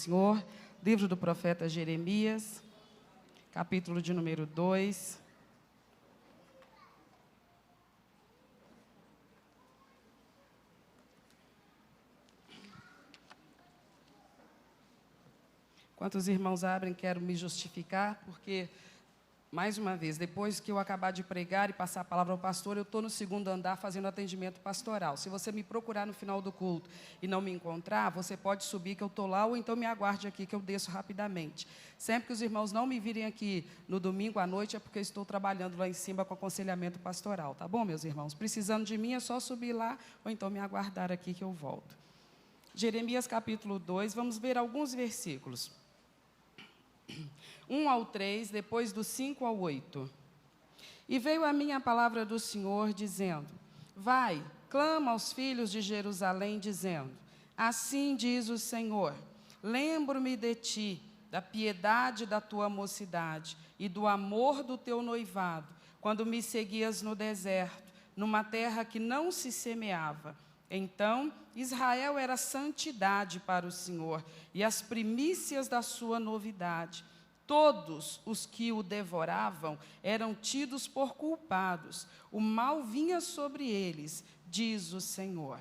Senhor. Livro do profeta Jeremias, capítulo de número 2. Enquanto os irmãos abrem, quero me justificar, porque, mais uma vez, depois que eu acabar de pregar e passar a palavra ao pastor, eu estou no segundo andar fazendo atendimento pastoral. Se você me procurar no final do culto e não me encontrar, você pode subir que eu estou lá, ou então me aguarde aqui que eu desço rapidamente. Sempre que os irmãos não me virem aqui no domingo à noite, é porque eu estou trabalhando lá em cima com aconselhamento pastoral. Tá bom, meus irmãos? Precisando de mim, é só subir lá, ou então me aguardar aqui que eu volto. Jeremias capítulo 2, vamos ver alguns versículos. 1 ao 3, depois do 5 ao 8. E veio a mim a palavra do Senhor, dizendo: Vai, clama aos filhos de Jerusalém, dizendo: Assim diz o Senhor, lembro-me de ti, da piedade da tua mocidade e do amor do teu noivado, quando me seguias no deserto, numa terra que não se semeava. Então, Israel era santidade para o Senhor, e as primícias da sua novidade. Todos os que o devoravam eram tidos por culpados. O mal vinha sobre eles, diz o Senhor.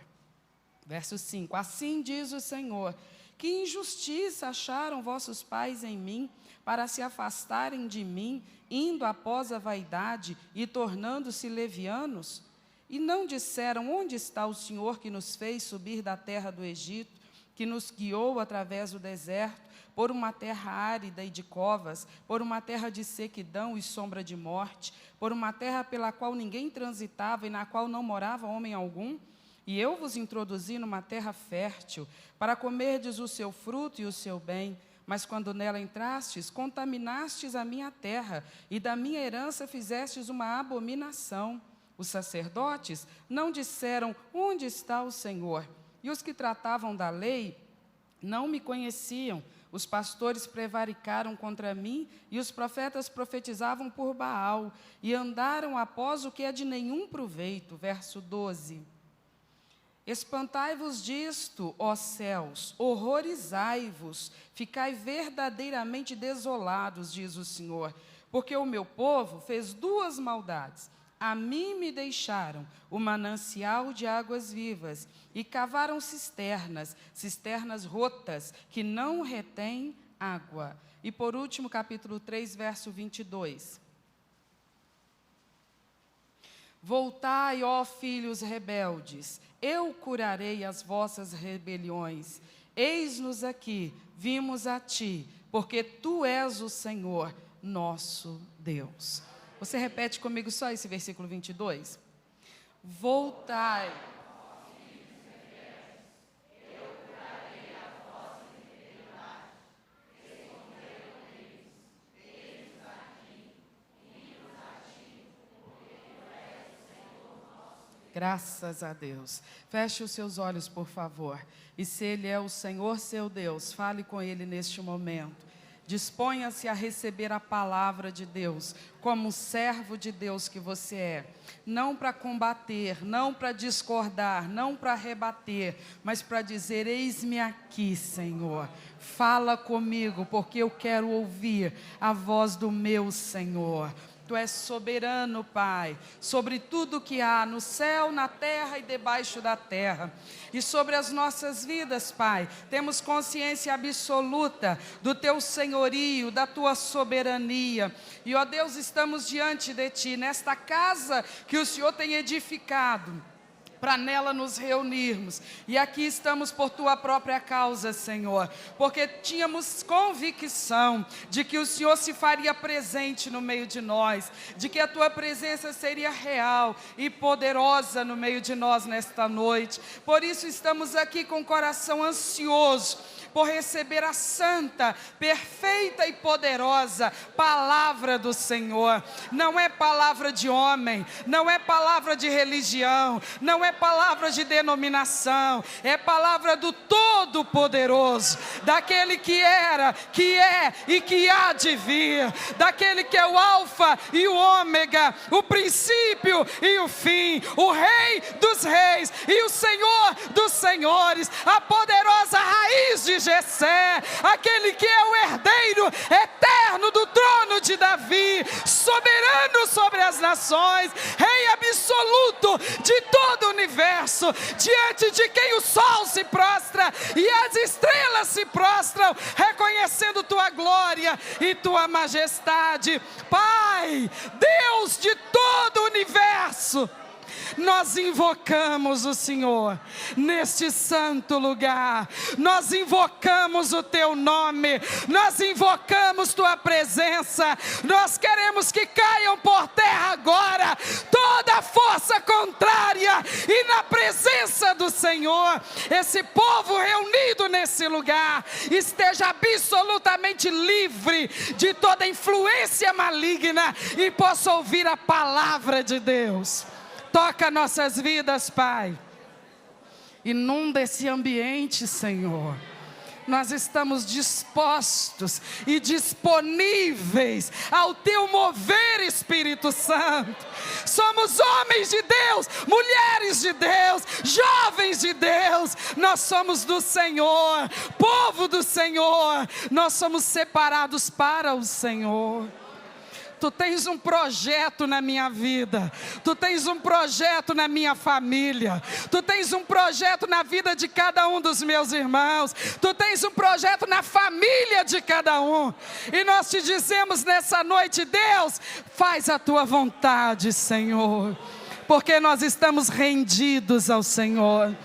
Verso 5. Assim diz o Senhor, que injustiça acharam vossos pais em mim, para se afastarem de mim, indo após a vaidade e tornando-se levianos? E não disseram: onde está o Senhor que nos fez subir da terra do Egito, que nos guiou através do deserto, por uma terra árida e de covas, por uma terra de sequidão e sombra de morte, por uma terra pela qual ninguém transitava e na qual não morava homem algum? E eu vos introduzi numa terra fértil, para comerdes o seu fruto e o seu bem. Mas quando nela entrastes, contaminastes a minha terra, e da minha herança fizestes uma abominação. Os sacerdotes não disseram: onde está o Senhor? E os que tratavam da lei não me conheciam. Os pastores prevaricaram contra mim, e os profetas profetizavam por Baal, e andaram após o que é de nenhum proveito. Verso 12. Espantai-vos disto, ó céus, horrorizai-vos, ficai verdadeiramente desolados, diz o Senhor, porque o meu povo fez duas maldades. A mim me deixaram o manancial de águas vivas e cavaram cisternas, cisternas rotas, que não retêm água. E por último, capítulo 3, verso 22. Voltai, ó filhos rebeldes, eu curarei as vossas rebeliões. Eis-nos aqui, vimos a ti, porque tu és o Senhor, nosso Deus. Você repete comigo só esse versículo 22? Voltai. Eu curarei a vossa rebelião. Eis-nos aqui, vimos a ti, porque tu és o Senhor nosso Deus. Graças a Deus. Feche os seus olhos, por favor. E se Ele é o Senhor seu Deus, fale com Ele neste momento. Disponha-se a receber a palavra de Deus, como servo de Deus que você é. Não para combater, não para discordar, não para rebater, mas para dizer: eis-me aqui, Senhor. Fala comigo, porque eu quero ouvir a voz do meu Senhor. Tu és soberano, Pai, sobre tudo que há no céu, na terra e debaixo da terra. E sobre as nossas vidas, Pai, temos consciência absoluta do Teu senhorio, da Tua soberania. E, ó Deus, estamos diante de Ti, nesta casa que o Senhor tem edificado, para nela nos reunirmos. E aqui estamos por Tua própria causa, Senhor, porque tínhamos convicção de que o Senhor se faria presente no meio de nós, de que a Tua presença seria real e poderosa no meio de nós nesta noite. Por isso estamos aqui com o coração ansioso por receber a santa, perfeita e poderosa palavra do Senhor. Não é palavra de homem, não é palavra de religião, não é palavra de denominação, é palavra do Todo-Poderoso, daquele que era, que é e que há de vir, daquele que é o Alfa e o Ômega, o princípio e o fim, o Rei dos Reis e o Senhor dos Senhores, a poderosa raiz de Jessé, aquele que é o herdeiro eterno do trono de Davi, soberano sobre as nações, Rei absoluto de todo o universo, diante de quem o sol se prostra e as estrelas se prostram, reconhecendo tua glória e tua majestade. Pai, Deus de todo o universo, nós invocamos o Senhor neste santo lugar, nós invocamos o teu nome, nós invocamos tua presença, nós queremos que caiam por terra agora toda força contrária, e na presença do Senhor, esse povo reunido nesse lugar esteja absolutamente livre de toda influência maligna e possa ouvir a palavra de Deus. Toca nossas vidas, Pai. Inunda esse ambiente, Senhor. Nós estamos dispostos e disponíveis ao teu mover, Espírito Santo. Somos homens de Deus, mulheres de Deus, jovens de Deus. Nós somos do Senhor, povo do Senhor. Nós somos separados para o Senhor. Tu tens um projeto na minha vida, tu tens um projeto na minha família, tu tens um projeto na vida de cada um dos meus irmãos, tu tens um projeto na família de cada um, e nós te dizemos nessa noite: Deus, faz a tua vontade, Senhor, porque nós estamos rendidos ao Senhor,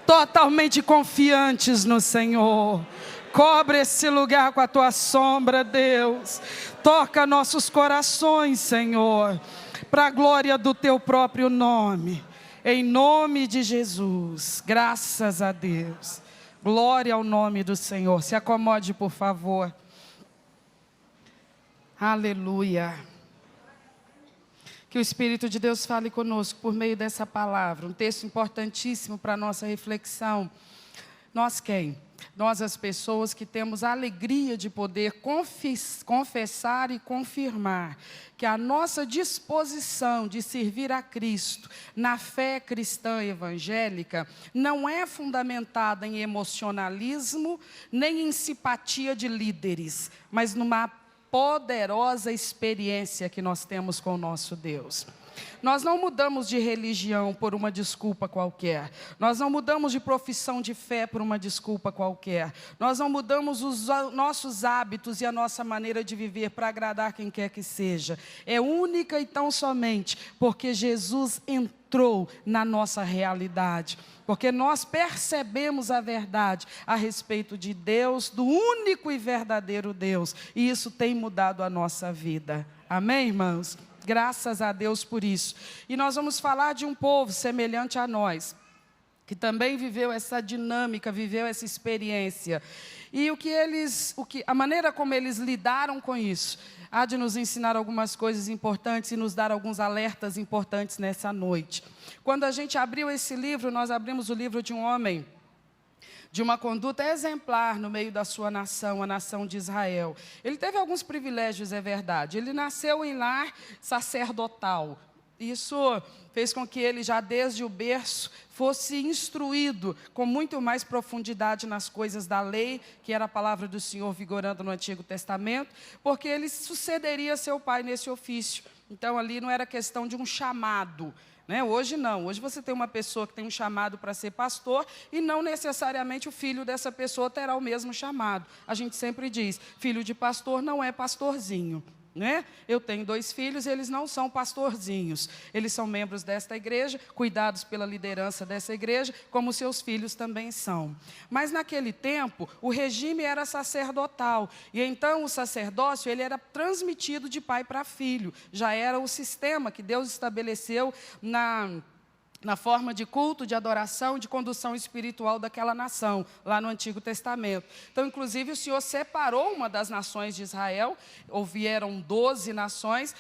totalmente confiantes no Senhor. Cobre esse lugar com a tua sombra, Deus. Toca nossos corações, Senhor, para a glória do teu próprio nome. Em nome de Jesus. Graças a Deus. Glória ao nome do Senhor. Se acomode, por favor. Aleluia. Que o Espírito de Deus fale conosco por meio dessa palavra. Um texto importantíssimo para a nossa reflexão. Nós quem? Nós, as pessoas que temos a alegria de poder confessar e confirmar que a nossa disposição de servir a Cristo na fé cristã evangélica não é fundamentada em emocionalismo, nem em simpatia de líderes, mas numa poderosa experiência que nós temos com o nosso Deus. Nós não mudamos de religião por uma desculpa qualquer. Nós não mudamos de profissão de fé por uma desculpa qualquer. Nós não mudamos os nossos hábitos e a nossa maneira de viver para agradar quem quer que seja. É única e tão somente porque Jesus entrou na nossa realidade. Porque nós percebemos a verdade a respeito de Deus, do único e verdadeiro Deus. E isso tem mudado a nossa vida. Amém, irmãos? Graças a Deus por isso. E nós vamos falar de um povo semelhante a nós, que também viveu essa dinâmica, viveu essa experiência. E a maneira como eles lidaram com isso, há de nos ensinar algumas coisas importantes e nos dar alguns alertas importantes nessa noite. Quando a gente abriu esse livro, nós abrimos o livro de um homem de uma conduta exemplar no meio da sua nação, a nação de Israel. Ele teve alguns privilégios, é verdade. Ele nasceu em lar sacerdotal. Isso fez com que ele, já desde o berço, fosse instruído com muito mais profundidade nas coisas da lei, que era a palavra do Senhor vigorando no Antigo Testamento, porque ele sucederia seu pai nesse ofício. Então, ali não era questão de um chamado, né? Hoje não, hoje você tem uma pessoa que tem um chamado para ser pastor e não necessariamente o filho dessa pessoa terá o mesmo chamado. A gente sempre diz, filho de pastor não é pastorzinho, né? Eu tenho 2 filhos e eles não são pastorzinhos. Eles são membros desta igreja, cuidados pela liderança dessa igreja, como seus filhos também são. Mas naquele tempo, o regime era sacerdotal. E então o sacerdócio ele era transmitido de pai para filho. Já era o sistema que Deus estabeleceu na forma de culto, de adoração, de condução espiritual daquela nação, lá no Antigo Testamento. Então, inclusive, o Senhor separou uma das nações de Israel, houveram 12 nações,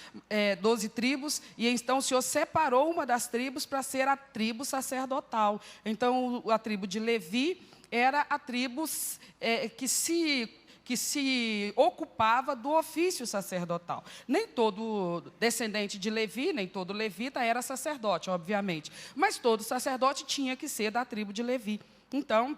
12 tribos, e então o Senhor separou uma das tribos para ser a tribo sacerdotal. Então, a tribo de Levi era a tribo que se ocupava do ofício sacerdotal. Nem todo descendente de Levi, nem todo levita era sacerdote, obviamente. Mas todo sacerdote tinha que ser da tribo de Levi. Então,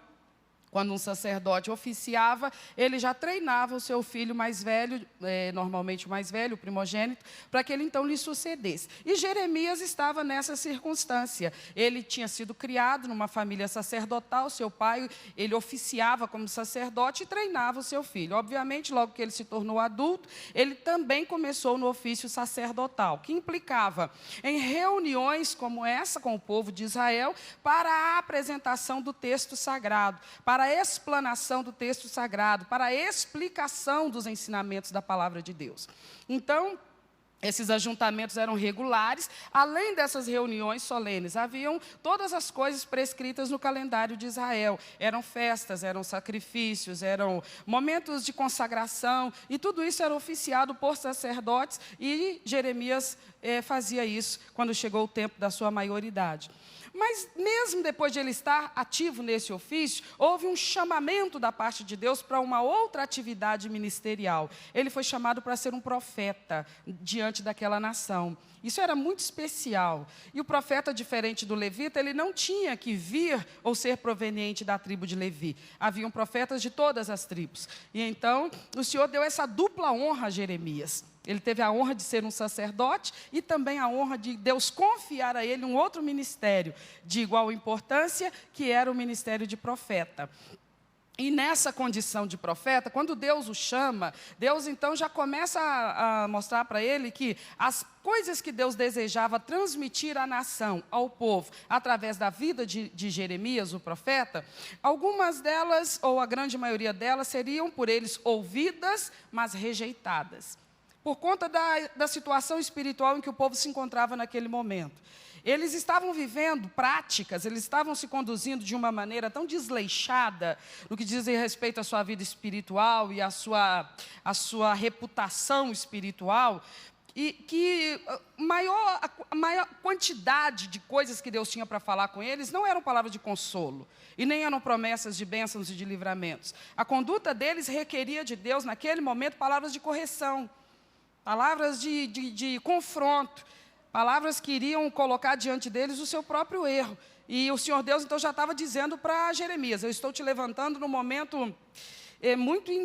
quando um sacerdote oficiava, ele já treinava o seu filho mais velho, normalmente o mais velho, o primogênito, para que ele então lhe sucedesse. E Jeremias estava nessa circunstância. Ele tinha sido criado numa família sacerdotal, seu pai, ele oficiava como sacerdote e treinava o seu filho. Obviamente, logo que ele se tornou adulto, ele também começou no ofício sacerdotal, que implicava em reuniões como essa com o povo de Israel para a apresentação do texto sagrado, para a explanação do texto sagrado, para a explicação dos ensinamentos da palavra de Deus. Então, esses ajuntamentos eram regulares, além dessas reuniões solenes, haviam todas as coisas prescritas no calendário de Israel. Eram festas, eram sacrifícios, eram momentos de consagração, e tudo isso era oficiado por sacerdotes, e Jeremias fazia isso quando chegou o tempo da sua maioridade. Mas mesmo depois de ele estar ativo nesse ofício, houve um chamamento da parte de Deus para uma outra atividade ministerial. Ele foi chamado para ser um profeta diante daquela nação. Isso era muito especial. E o profeta, diferente do levita, ele não tinha que vir ou ser proveniente da tribo de Levi. Haviam profetas de todas as tribos. E então, o Senhor deu essa dupla honra a Jeremias. Ele teve a honra de ser um sacerdote e também a honra de Deus confiar a ele um outro ministério de igual importância, que era o ministério de profeta. E nessa condição de profeta, quando Deus o chama, Deus então já começa a mostrar para ele que as coisas que Deus desejava transmitir à nação, ao povo, através da vida de Jeremias, o profeta, algumas delas, ou a grande maioria delas, seriam por eles ouvidas, mas rejeitadas, por conta da situação espiritual em que o povo se encontrava naquele momento. Eles estavam vivendo práticas, eles estavam se conduzindo de uma maneira tão desleixada no que diz respeito à sua vida espiritual e à sua reputação espiritual, e que a maior quantidade de coisas que Deus tinha para falar com eles não eram palavras de consolo, e nem eram promessas de bênçãos e de livramentos. A conduta deles requeria de Deus, naquele momento, palavras de correção, palavras de confronto, palavras que iriam colocar diante deles o seu próprio erro. E o Senhor Deus, então, já estava dizendo para Jeremias: eu estou te levantando no momento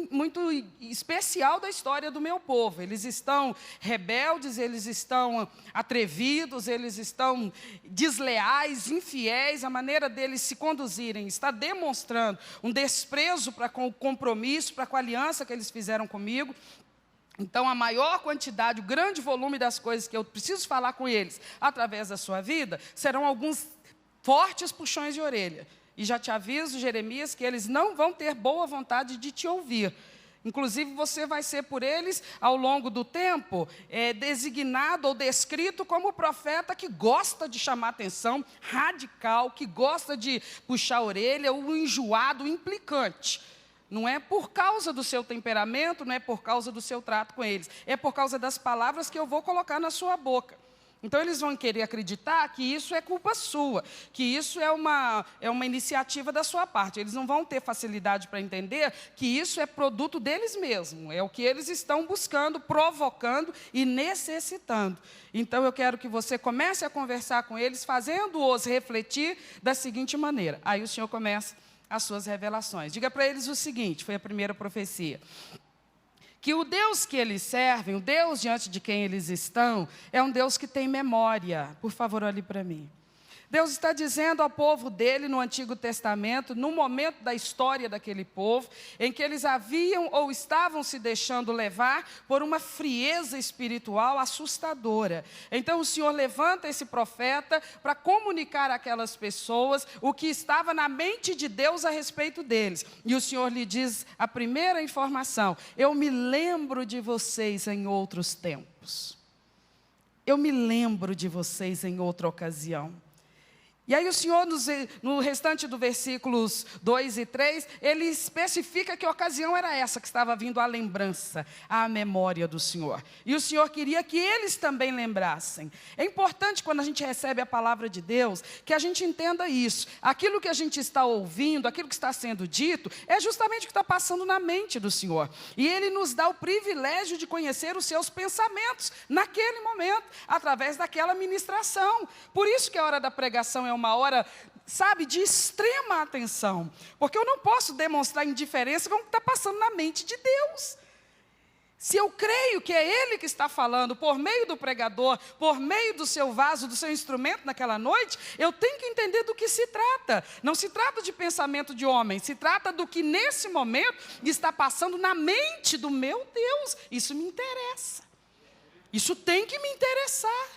muito especial da história do meu povo. Eles estão rebeldes, eles estão atrevidos, eles estão desleais, infiéis. A maneira deles se conduzirem está demonstrando um desprezo para com o compromisso, para com a aliança que eles fizeram comigo. Então, a maior quantidade, o grande volume das coisas que eu preciso falar com eles, através da sua vida, serão alguns fortes puxões de orelha. E já te aviso, Jeremias, que eles não vão ter boa vontade de te ouvir. Inclusive, você vai ser por eles, ao longo do tempo, designado ou descrito como o profeta que gosta de chamar atenção, radical, que gosta de puxar a orelha, o enjoado, o implicante. Não é por causa do seu temperamento, não é por causa do seu trato com eles. É por causa das palavras que eu vou colocar na sua boca. Então, eles vão querer acreditar que isso é culpa sua, que isso é uma iniciativa da sua parte. Eles não vão ter facilidade para entender que isso é produto deles mesmos. É o que eles estão buscando, provocando e necessitando. Então, eu quero que você comece a conversar com eles, fazendo-os refletir da seguinte maneira. Aí o Senhor começa as suas revelações. Diga para eles o seguinte, foi a primeira profecia: que o Deus que eles servem, o Deus diante de quem eles estão, é um Deus que tem memória. Por favor, olhe para mim. Deus está dizendo ao povo dele no Antigo Testamento, no momento da história daquele povo, em que eles haviam ou estavam se deixando levar por uma frieza espiritual assustadora. Então o Senhor levanta esse profeta para comunicar àquelas pessoas o que estava na mente de Deus a respeito deles. E o Senhor lhe diz a primeira informação: eu me lembro de vocês em outros tempos. Eu me lembro de vocês em outra ocasião. E aí o Senhor, no restante do versículos 2 e 3, ele especifica que a ocasião era essa, que estava vindo a lembrança, a memória do Senhor. E o Senhor queria que eles também lembrassem. É importante, quando a gente recebe a palavra de Deus, que a gente entenda isso. Aquilo que a gente está ouvindo, aquilo que está sendo dito, é justamente o que está passando na mente do Senhor. E Ele nos dá o privilégio de conhecer os seus pensamentos, naquele momento, através daquela ministração. Por isso que a hora da pregação é uma hora, sabe, de extrema atenção, porque eu não posso demonstrar indiferença com o que está passando na mente de Deus. Se eu creio que é Ele que está falando, por meio do pregador, por meio do seu vaso, do seu instrumento naquela noite, eu tenho que entender do que se trata. Não se trata de pensamento de homem, se trata do que nesse momento está passando na mente do meu Deus. Isso me interessa, isso tem que me interessar.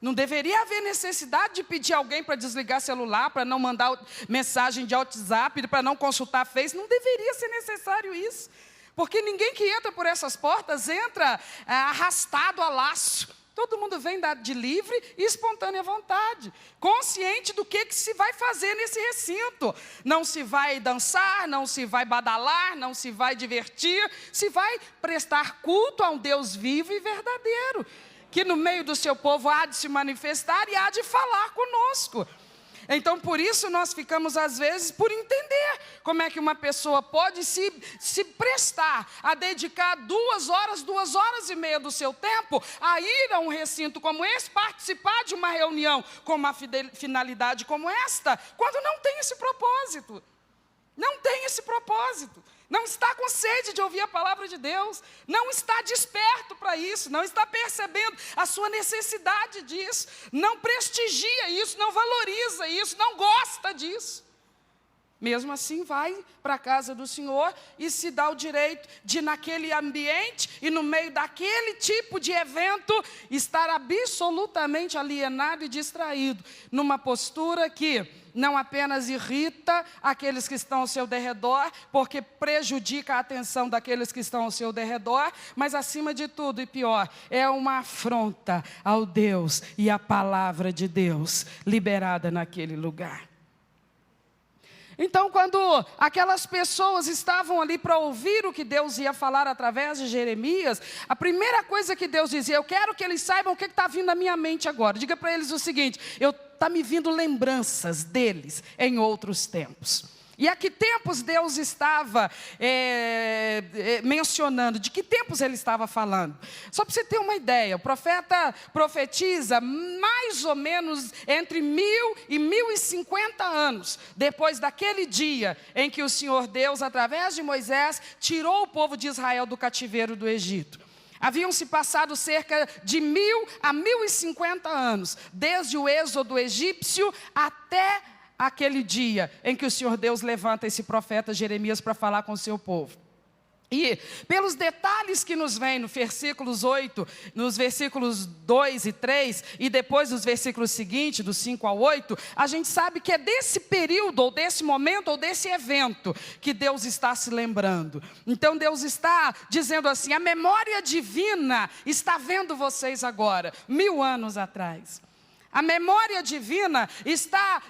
Não deveria haver necessidade de pedir alguém para desligar celular, para não mandar mensagem de WhatsApp, para não consultar Face. Não deveria ser necessário isso. Porque ninguém que entra por essas portas entra arrastado a laço. Todo mundo vem de livre e espontânea vontade, consciente do que se vai fazer nesse recinto. Não se vai dançar, não se vai badalar, não se vai divertir, se vai prestar culto a um Deus vivo e verdadeiro, que no meio do seu povo há de se manifestar e há de falar conosco. Então, por isso, nós ficamos, às vezes, por entender como é que uma pessoa pode se prestar a dedicar 2 horas e meia do seu tempo a ir a um recinto como esse, participar de uma reunião com uma finalidade como esta, quando não tem esse propósito. Não tem esse propósito. Não está com sede de ouvir a palavra de Deus, não está desperto para isso, não está percebendo a sua necessidade disso, não prestigia isso, não valoriza isso, não gosta disso. Mesmo assim, vai para a casa do Senhor e se dá o direito de, naquele ambiente e no meio daquele tipo de evento, estar absolutamente alienado e distraído, numa postura que não apenas irrita aqueles que estão ao seu derredor, porque prejudica a atenção daqueles que estão ao seu derredor, mas acima de tudo e pior, é uma afronta ao Deus e à palavra de Deus liberada naquele lugar. Então, quando aquelas pessoas estavam ali para ouvir o que Deus ia falar através de Jeremias, a primeira coisa que Deus dizia: eu quero que eles saibam o que está vindo na minha mente agora. Diga para eles o seguinte: está me vindo lembranças deles em outros tempos. E a que tempos Deus estava mencionando? De que tempos ele estava falando? Só para você ter uma ideia, o profeta profetiza mais ou menos entre 1000 e 1050 anos, depois daquele dia em que o Senhor Deus, através de Moisés, tirou o povo de Israel do cativeiro do Egito. Haviam se passado cerca de 1000 a 1050 anos, desde o êxodo egípcio até aquele dia em que o Senhor Deus levanta esse profeta Jeremias para falar com o seu povo. E pelos detalhes que nos vêm no versículos 8, nos versículos 2 e 3, e depois nos versículos seguintes, dos 5 ao 8, a gente sabe que é desse período, ou desse momento, ou desse evento, que Deus está se lembrando. Então Deus está dizendo assim: a memória divina está vendo vocês agora, 1000 anos atrás. A memória divina está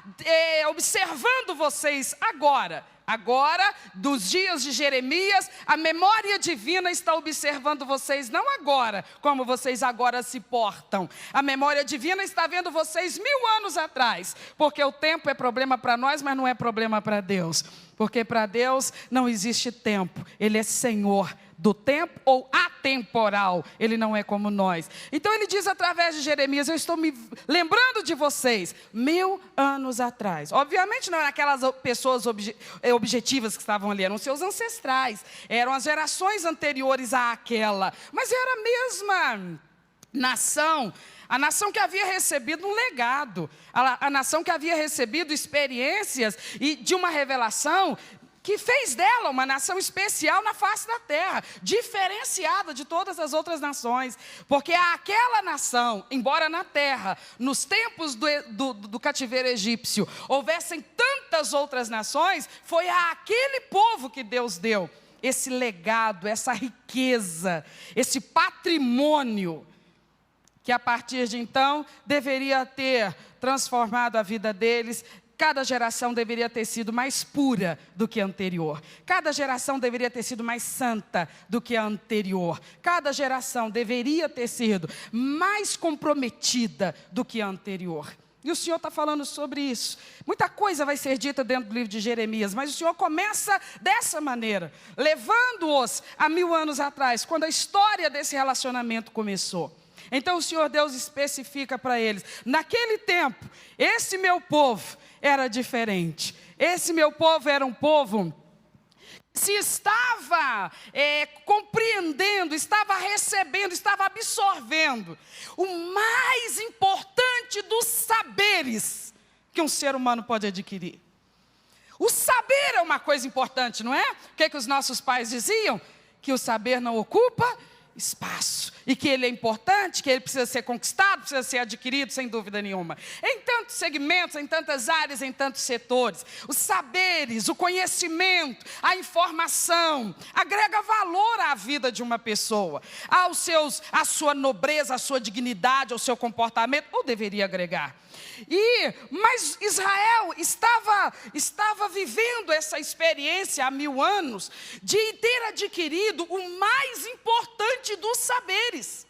observando vocês agora. Agora, dos dias de Jeremias, a memória divina está observando vocês, não agora, como vocês agora se portam. A memória divina está vendo vocês 1000 anos atrás, porque o tempo é problema para nós, mas não é problema para Deus. Porque para Deus não existe tempo, Ele é Senhor do tempo ou atemporal, Ele não é como nós. Então Ele diz através de Jeremias: eu estou me lembrando de vocês 1000 anos atrás. Obviamente não eram aquelas pessoas objetivas que estavam ali, eram seus ancestrais, eram as gerações anteriores àquela, mas era a mesma nação. A nação que havia recebido um legado, a nação que havia recebido experiências e de uma revelação que fez dela uma nação especial na face da terra, diferenciada de todas as outras nações, porque aquela nação, embora na terra, nos tempos do cativeiro egípcio, houvessem tantas outras nações, foi àquele povo que Deus deu esse legado, essa riqueza, esse patrimônio que a partir de então deveria ter transformado a vida deles. Cada geração deveria ter sido mais pura do que a anterior. Cada geração deveria ter sido mais santa do que a anterior. Cada geração deveria ter sido mais comprometida do que a anterior. E o Senhor está falando sobre isso. Muita coisa vai ser dita dentro do livro de Jeremias, mas o Senhor começa dessa maneira, levando-os a 1000 anos atrás, quando a história desse relacionamento começou. Então o Senhor Deus especifica para eles: naquele tempo, esse meu povo era diferente. Esse meu povo era um povo que se estava compreendendo, estava recebendo, estava absorvendo o mais importante dos saberes que um ser humano pode adquirir. O saber é uma coisa importante, não é? O que os nossos pais diziam? Que o saber não ocupa espaço, e que ele é importante, que ele precisa ser conquistado, precisa ser adquirido, sem dúvida nenhuma. Em tantos segmentos, em tantas áreas, em tantos setores, os saberes, o conhecimento, a informação, agrega valor à vida de uma pessoa, à sua nobreza, à sua dignidade, ao seu comportamento, ou deveria agregar. Mas Israel estava vivendo essa experiência há 1000 anos, de ter adquirido o mais importante dos saberes.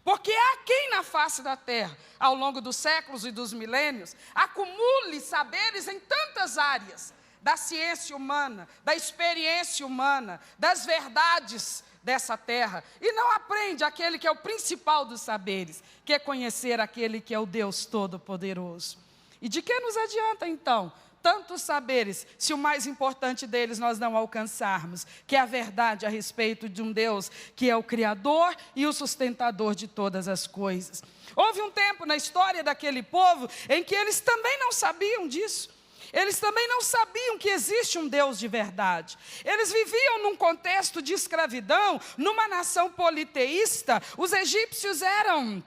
Porque há quem na face da terra, ao longo dos séculos e dos milênios, acumule saberes em tantas áreas, da ciência humana, da experiência humana, das verdades dessa terra, e não aprende aquele que é o principal dos saberes, que é conhecer aquele que é o Deus Todo-Poderoso. E de que nos adianta então tantos saberes, se o mais importante deles nós não alcançarmos, que é a verdade a respeito de um Deus que é o Criador e o sustentador de todas as coisas? Houve um tempo na história daquele povo em que eles também não sabiam disso. Eles também não sabiam que existe um Deus de verdade. Eles viviam num contexto de escravidão, numa nação politeísta. Os egípcios eram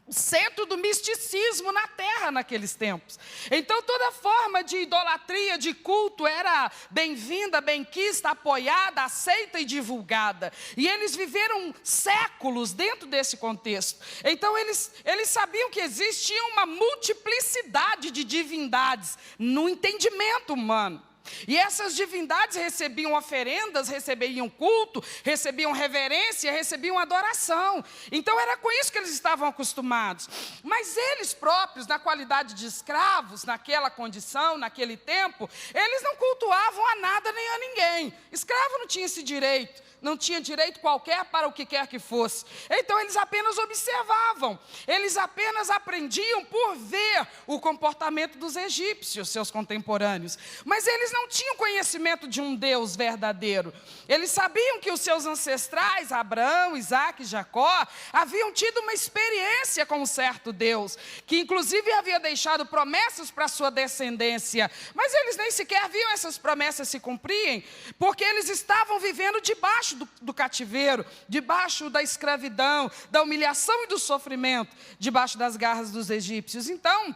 o centro do misticismo na terra naqueles tempos. Então toda forma de idolatria, de culto era bem-vinda, bem-quista, apoiada, aceita e divulgada. E eles viveram séculos dentro desse contexto. Então eles sabiam que existia uma multiplicidade de divindades no entendimento humano. E essas divindades recebiam oferendas, recebiam culto, recebiam reverência, recebiam adoração. Então era com isso que eles estavam acostumados. Mas eles próprios, na qualidade de escravos, naquela condição, naquele tempo, eles não cultuavam a nada nem a ninguém. Escravo não tinha esse direito. Não tinha direito qualquer para o que quer que fosse. Então eles apenas observavam, eles apenas aprendiam por ver o comportamento dos egípcios, seus contemporâneos. Mas eles não tinham conhecimento de um Deus verdadeiro. Eles sabiam que os seus ancestrais, Abraão, Isaque e Jacó, haviam tido uma experiência com um certo Deus, que inclusive havia deixado promessas para a sua descendência. Mas eles nem sequer viam essas promessas se cumprirem, porque eles estavam vivendo debaixo do cativeiro, debaixo da escravidão, da humilhação e do sofrimento, debaixo das garras dos egípcios. Então,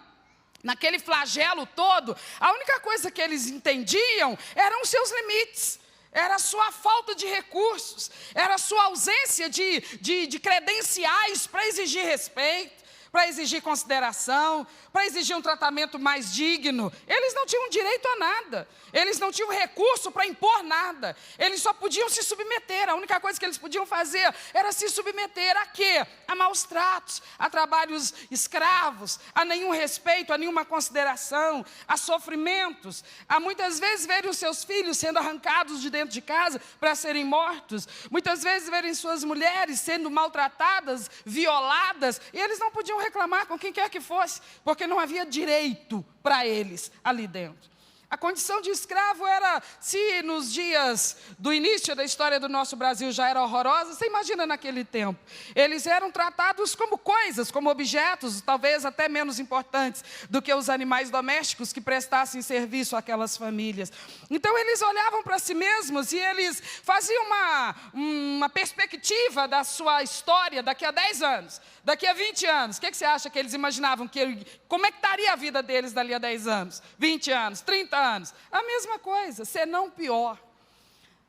naquele flagelo todo, a única coisa que eles entendiam eram os seus limites. Era a sua falta de recursos, era a sua ausência de credenciais para exigir respeito, para exigir consideração, para exigir um tratamento mais digno. Eles não tinham direito a nada. Eles não tinham recurso para impor nada. Eles só podiam se submeter. A única coisa que eles podiam fazer era se submeter a quê? A maus tratos, a trabalhos escravos, a nenhum respeito, a nenhuma consideração, a sofrimentos, a muitas vezes verem os seus filhos sendo arrancados de dentro de casa para serem mortos, muitas vezes verem suas mulheres sendo maltratadas, violadas, e eles não podiam reclamar com quem quer que fosse, porque não havia direito para eles ali dentro. A condição de escravo era, se nos dias do início da história do nosso Brasil já era horrorosa, você imagina naquele tempo. Eles eram tratados como coisas, como objetos, talvez até menos importantes do que os animais domésticos que prestassem serviço àquelas famílias. Então eles olhavam para si mesmos e eles faziam uma perspectiva da sua história daqui a 10 anos, daqui a 20 anos. O que você acha que eles imaginavam? Como é que estaria a vida deles dali a 10 anos, 20 anos, 30 anos? A mesma coisa, senão pior.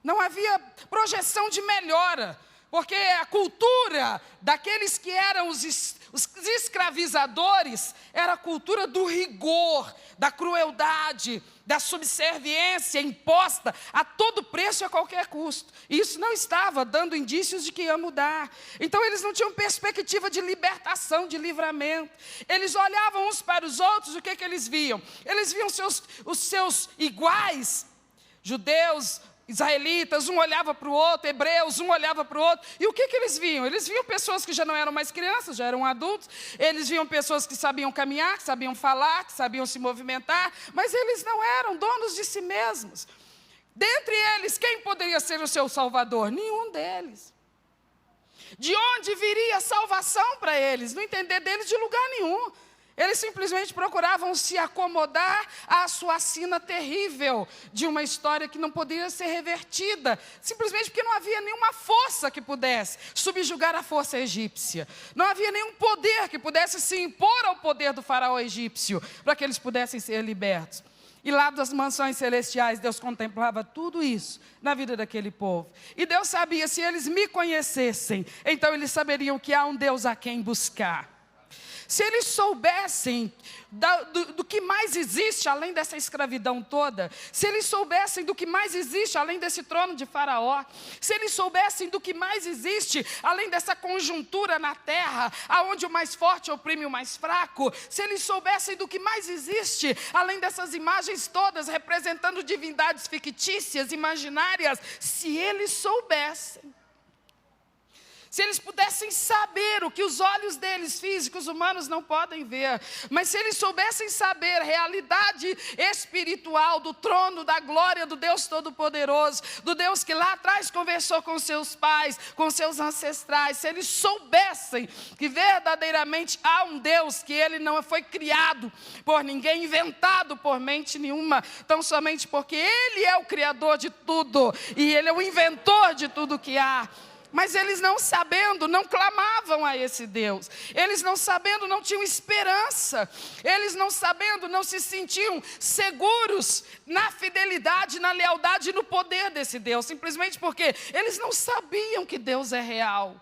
Não havia projeção de melhora. Porque a cultura daqueles que eram os escravizadores era a cultura do rigor, da crueldade, da subserviência imposta a todo preço e a qualquer custo. E isso não estava dando indícios de que ia mudar. Então eles não tinham perspectiva de libertação, de livramento. Eles olhavam uns para os outros, o que eles viam? Eles viam os seus iguais, judeus, israelitas, um olhava para o outro, hebreus, um olhava para o outro, e o que eles viam? Eles viam pessoas que já não eram mais crianças, já eram adultos, eles viam pessoas que sabiam caminhar, que sabiam falar, que sabiam se movimentar, mas eles não eram donos de si mesmos. Dentre eles, quem poderia ser o seu salvador? Nenhum deles. De onde viria a salvação para eles? No entender deles, de lugar nenhum. Eles simplesmente procuravam se acomodar à sua sina terrível de uma história que não poderia ser revertida, simplesmente porque não havia nenhuma força que pudesse subjugar a força egípcia. Não havia nenhum poder que pudesse se impor ao poder do faraó egípcio, para que eles pudessem ser libertos. E lá das mansões celestiais, Deus contemplava tudo isso na vida daquele povo. E Deus sabia, se eles me conhecessem, então eles saberiam que há um Deus a quem buscar. Se eles soubessem do que mais existe além dessa escravidão toda, se eles soubessem do que mais existe além desse trono de Faraó, se eles soubessem do que mais existe além dessa conjuntura na terra, aonde o mais forte oprime o mais fraco, se eles soubessem do que mais existe além dessas imagens todas representando divindades fictícias, imaginárias, se eles soubessem, se eles pudessem saber o que os olhos deles, físicos, humanos, não podem ver, mas se eles soubessem saber a realidade espiritual do trono, da glória do Deus Todo-Poderoso, do Deus que lá atrás conversou com seus pais, com seus ancestrais, se eles soubessem que verdadeiramente há um Deus, que ele não foi criado por ninguém, inventado por mente nenhuma, tão somente porque ele é o criador de tudo, e ele é o inventor de tudo que há. Mas eles não sabendo, não clamavam a esse Deus. Eles não sabendo, não tinham esperança. Eles não sabendo, não se sentiam seguros na fidelidade, na lealdade e no poder desse Deus. Simplesmente porque eles não sabiam que Deus é real.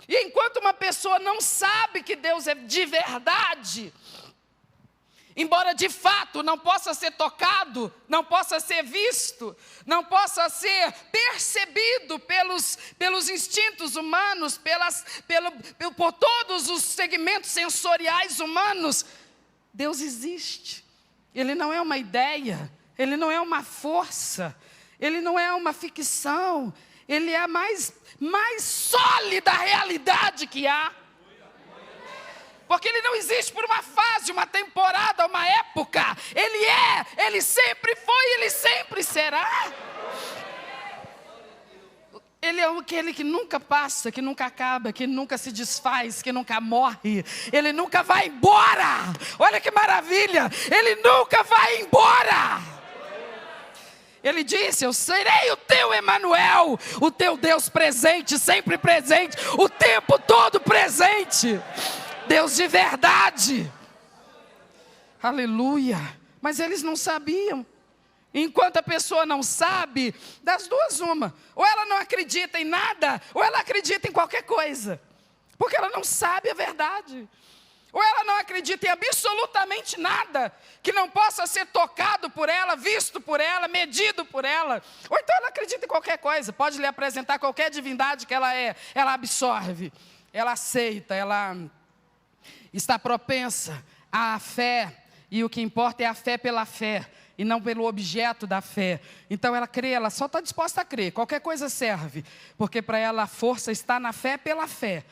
E enquanto uma pessoa não sabe que Deus é de verdade, embora de fato não possa ser tocado, não possa ser visto, não possa ser percebido pelos instintos humanos, por todos os segmentos sensoriais humanos, Deus existe. Ele não é uma ideia, ele não é uma força, ele não é uma ficção, ele é a mais sólida realidade que há. Porque ele não existe por uma fase, uma temporada, uma época. Ele sempre foi, ele sempre será. Ele é aquele que nunca passa, que nunca acaba, que nunca se desfaz, que nunca morre. Ele nunca vai embora. Olha que maravilha, ele nunca vai embora. Ele disse, eu serei o teu Emanuel, o teu Deus presente, sempre presente, o tempo todo presente. Deus de verdade. Aleluia. Mas eles não sabiam. Enquanto a pessoa não sabe, das duas uma. Ou ela não acredita em nada, ou ela acredita em qualquer coisa. Porque ela não sabe a verdade. Ou ela não acredita em absolutamente nada que não possa ser tocado por ela, visto por ela, medido por ela. Ou então ela acredita em qualquer coisa. Pode lhe apresentar qualquer divindade que ela é. Ela absorve, ela aceita, ela está propensa à fé, e o que importa é a fé pela fé, e não pelo objeto da fé. Então ela crê, ela só está disposta a crer, qualquer coisa serve, porque para ela a força está na fé pela fé,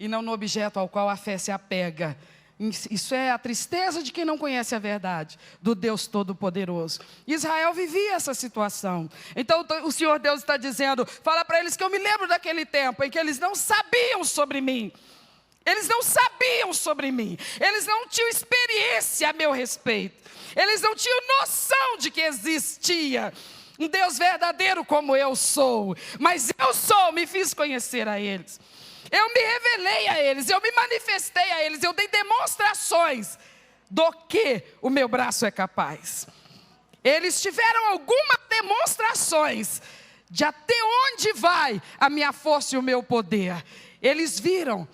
e não no objeto ao qual a fé se apega. Isso é a tristeza de quem não conhece a verdade, do Deus Todo-Poderoso. Israel vivia essa situação. Então o Senhor Deus está dizendo, fala para eles que eu me lembro daquele tempo em que eles não sabiam sobre mim. Eles não sabiam sobre mim, eles não tinham experiência a meu respeito, eles não tinham noção de que existia um Deus verdadeiro como eu sou, mas eu me fiz conhecer a eles, eu me revelei a eles, eu me manifestei a eles, eu dei demonstrações do que o meu braço é capaz. Eles tiveram algumas demonstrações de até onde vai a minha força e o meu poder. Eles viram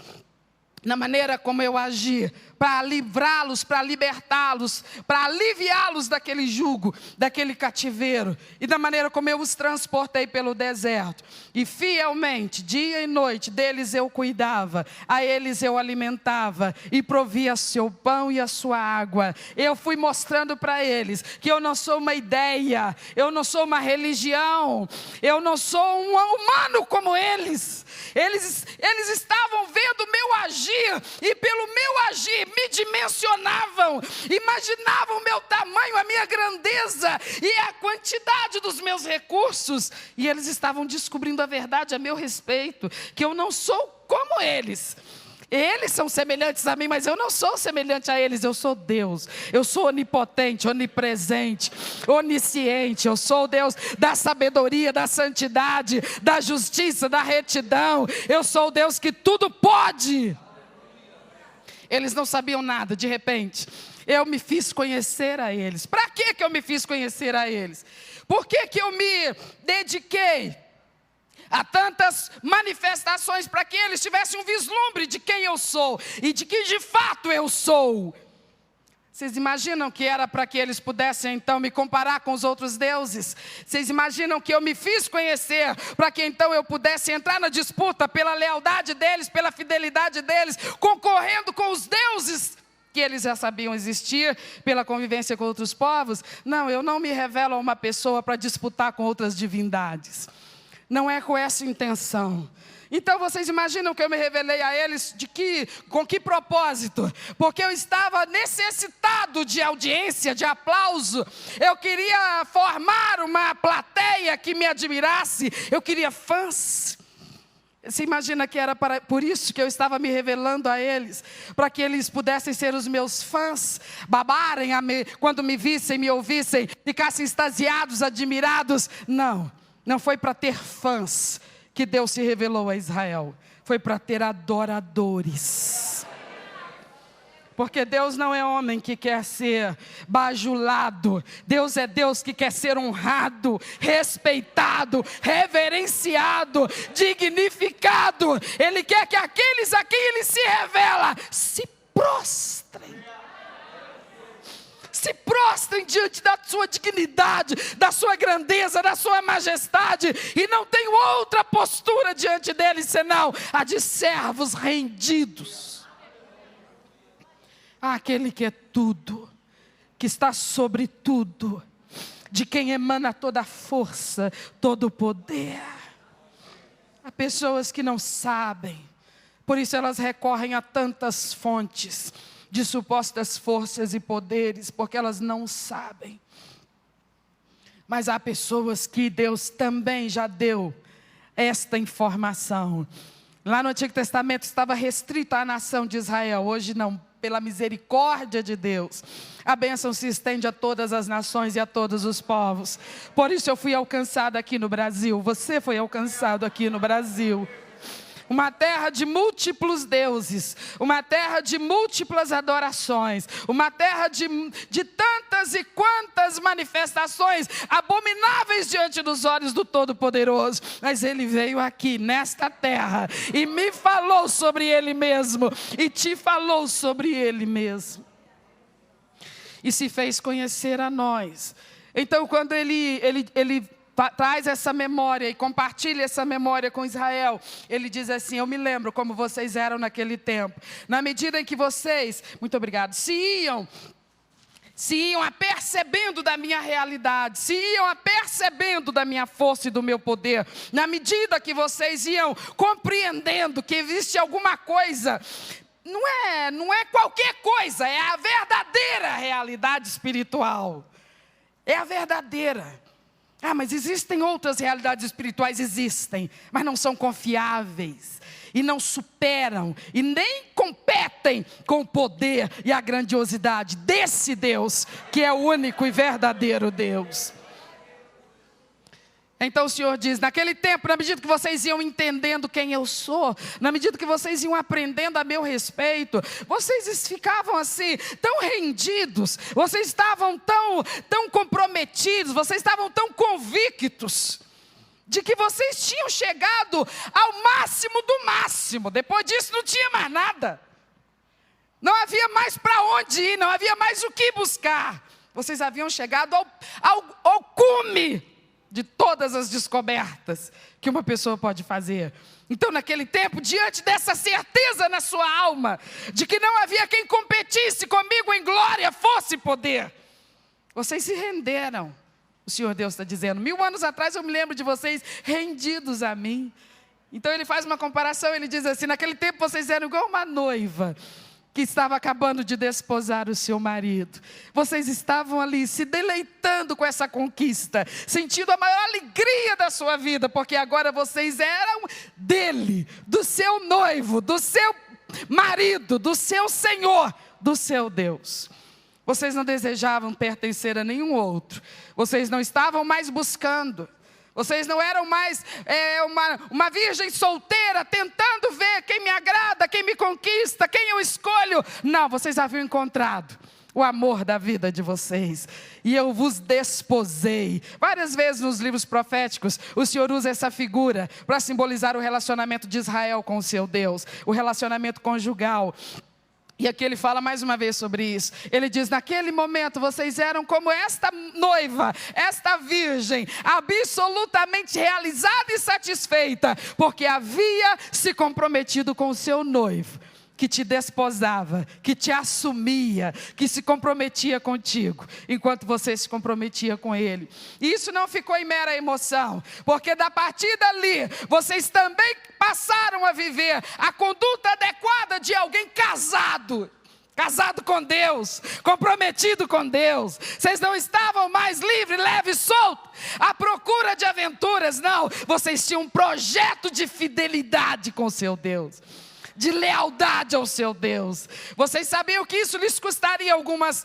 na maneira como eu agi, para livrá-los, para libertá-los, para aliviá-los daquele jugo, daquele cativeiro, e da maneira como eu os transportei pelo deserto. E fielmente, dia e noite, deles eu cuidava, a eles eu alimentava, e provia seu pão e a sua água. Eu fui mostrando para eles que eu não sou uma ideia, eu não sou uma religião, eu não sou um humano como eles. Eles estavam vendo o meu agir, e pelo meu agir me dimensionavam, imaginavam o meu tamanho, a minha grandeza e a quantidade dos meus recursos, e eles estavam descobrindo a verdade a meu respeito, que eu não sou como eles. Eles são semelhantes a mim, mas eu não sou semelhante a eles. Eu sou Deus, eu sou onipotente, onipresente, onisciente. Eu sou o Deus da sabedoria, da santidade, da justiça, da retidão. Eu sou o Deus que tudo pode. Eles não sabiam nada, de repente eu me fiz conhecer a eles. Para que eu me fiz conhecer a eles? Por que eu me dediquei a tantas manifestações? Para que eles tivessem um vislumbre de quem eu sou e de que de fato eu sou. Vocês imaginam que era para que eles pudessem então me comparar com os outros deuses? Vocês imaginam que eu me fiz conhecer para que então eu pudesse entrar na disputa pela lealdade deles, pela fidelidade deles, concorrendo com os deuses que eles já sabiam existir, pela convivência com outros povos? Não, eu não me revelo a uma pessoa para disputar com outras divindades. Não é com essa intenção. Então vocês imaginam que eu me revelei a eles com que propósito? Porque eu estava necessitado de audiência, de aplauso. Eu queria formar uma plateia que me admirasse. Eu queria fãs. Você imagina que era por isso que eu estava me revelando a eles? Para que eles pudessem ser os meus fãs, babarem quando me vissem, me ouvissem, ficassem extasiados, admirados? Não, não foi para ter fãs que Deus se revelou a Israel. Foi para ter adoradores. Porque Deus não é homem que quer ser bajulado. Deus é Deus que quer ser honrado, respeitado, reverenciado, dignificado. Ele quer que aqueles a quem Ele se revela se prostrem. Se prostrem diante da sua dignidade, da sua grandeza, da sua majestade, e não tem outra postura diante dele senão a de servos rendidos. Aquele que é tudo, que está sobre tudo, de quem emana toda a força, todo o poder. Há pessoas que não sabem, por isso elas recorrem a tantas fontes de supostas forças e poderes, porque elas não sabem. Mas há pessoas que Deus também já deu esta informação. Lá no Antigo Testamento estava restrito à nação de Israel, hoje não, pela misericórdia de Deus. A bênção se estende a todas as nações e a todos os povos. Por isso eu fui alcançada aqui no Brasil, você foi alcançado aqui no Brasil. Uma terra de múltiplos deuses, uma terra de múltiplas adorações, uma terra de tantas e quantas manifestações abomináveis diante dos olhos do Todo-Poderoso. Mas Ele veio aqui, nesta terra, e me falou sobre Ele mesmo, e te falou sobre Ele mesmo. E se fez conhecer a nós. Então, quando Ele traz essa memória e compartilha essa memória com Israel, Ele diz assim: eu me lembro como vocês eram naquele tempo. Na medida em que vocês, muito obrigado, se iam apercebendo da minha realidade, se iam apercebendo da minha força e do meu poder, na medida que vocês iam compreendendo que existe alguma coisa, não é qualquer coisa, é a verdadeira realidade espiritual. É a verdadeira. Ah, mas existem outras realidades espirituais? Existem, mas não são confiáveis, e não superam, e nem competem com o poder e a grandiosidade desse Deus, que é o único e verdadeiro Deus. Então o Senhor diz: naquele tempo, na medida que vocês iam entendendo quem eu sou, na medida que vocês iam aprendendo a meu respeito, vocês ficavam assim, tão rendidos, vocês estavam tão comprometidos, vocês estavam tão convictos de que vocês tinham chegado ao máximo do máximo. Depois disso não tinha mais nada. Não havia mais para onde ir, não havia mais o que buscar. Vocês haviam chegado ao cume de todas as descobertas que uma pessoa pode fazer. Então, naquele tempo, diante dessa certeza na sua alma, de que não havia quem competisse comigo em glória, fosse poder, vocês se renderam. O Senhor Deus está dizendo, 1000 anos atrás eu me lembro de vocês rendidos a mim. Então ele faz uma comparação, ele diz assim, naquele tempo vocês eram igual uma noiva que estava acabando de desposar o seu marido. Vocês estavam ali se deleitando com essa conquista, sentindo a maior alegria da sua vida, porque agora vocês eram dele, do seu noivo, do seu marido, do seu Senhor, do seu Deus. Vocês não desejavam pertencer a nenhum outro. Vocês não estavam mais buscando. Vocês não eram mais uma virgem solteira tentando ver quem me agrada, quem me conquista, quem eu escolho. Não, vocês haviam encontrado o amor da vida de vocês. E eu vos desposei. Várias vezes nos livros proféticos, o Senhor usa essa figura para simbolizar o relacionamento de Israel com o seu Deus. O relacionamento conjugal. E aqui ele fala mais uma vez sobre isso. Ele diz, naquele momento vocês eram como esta noiva, esta virgem, absolutamente realizada e satisfeita, porque havia se comprometido com o seu noivo, que te desposava, que te assumia, que se comprometia contigo, enquanto você se comprometia com ele. E isso não ficou em mera emoção, porque da partir dali, vocês também passaram a viver a conduta adequada de alguém casado com Deus, comprometido com Deus. Vocês não estavam mais livre, leve e solto, à procura de aventuras, não. Vocês tinham um projeto de fidelidade com o seu Deus, de lealdade ao seu Deus. Vocês sabiam que isso lhes custaria algumas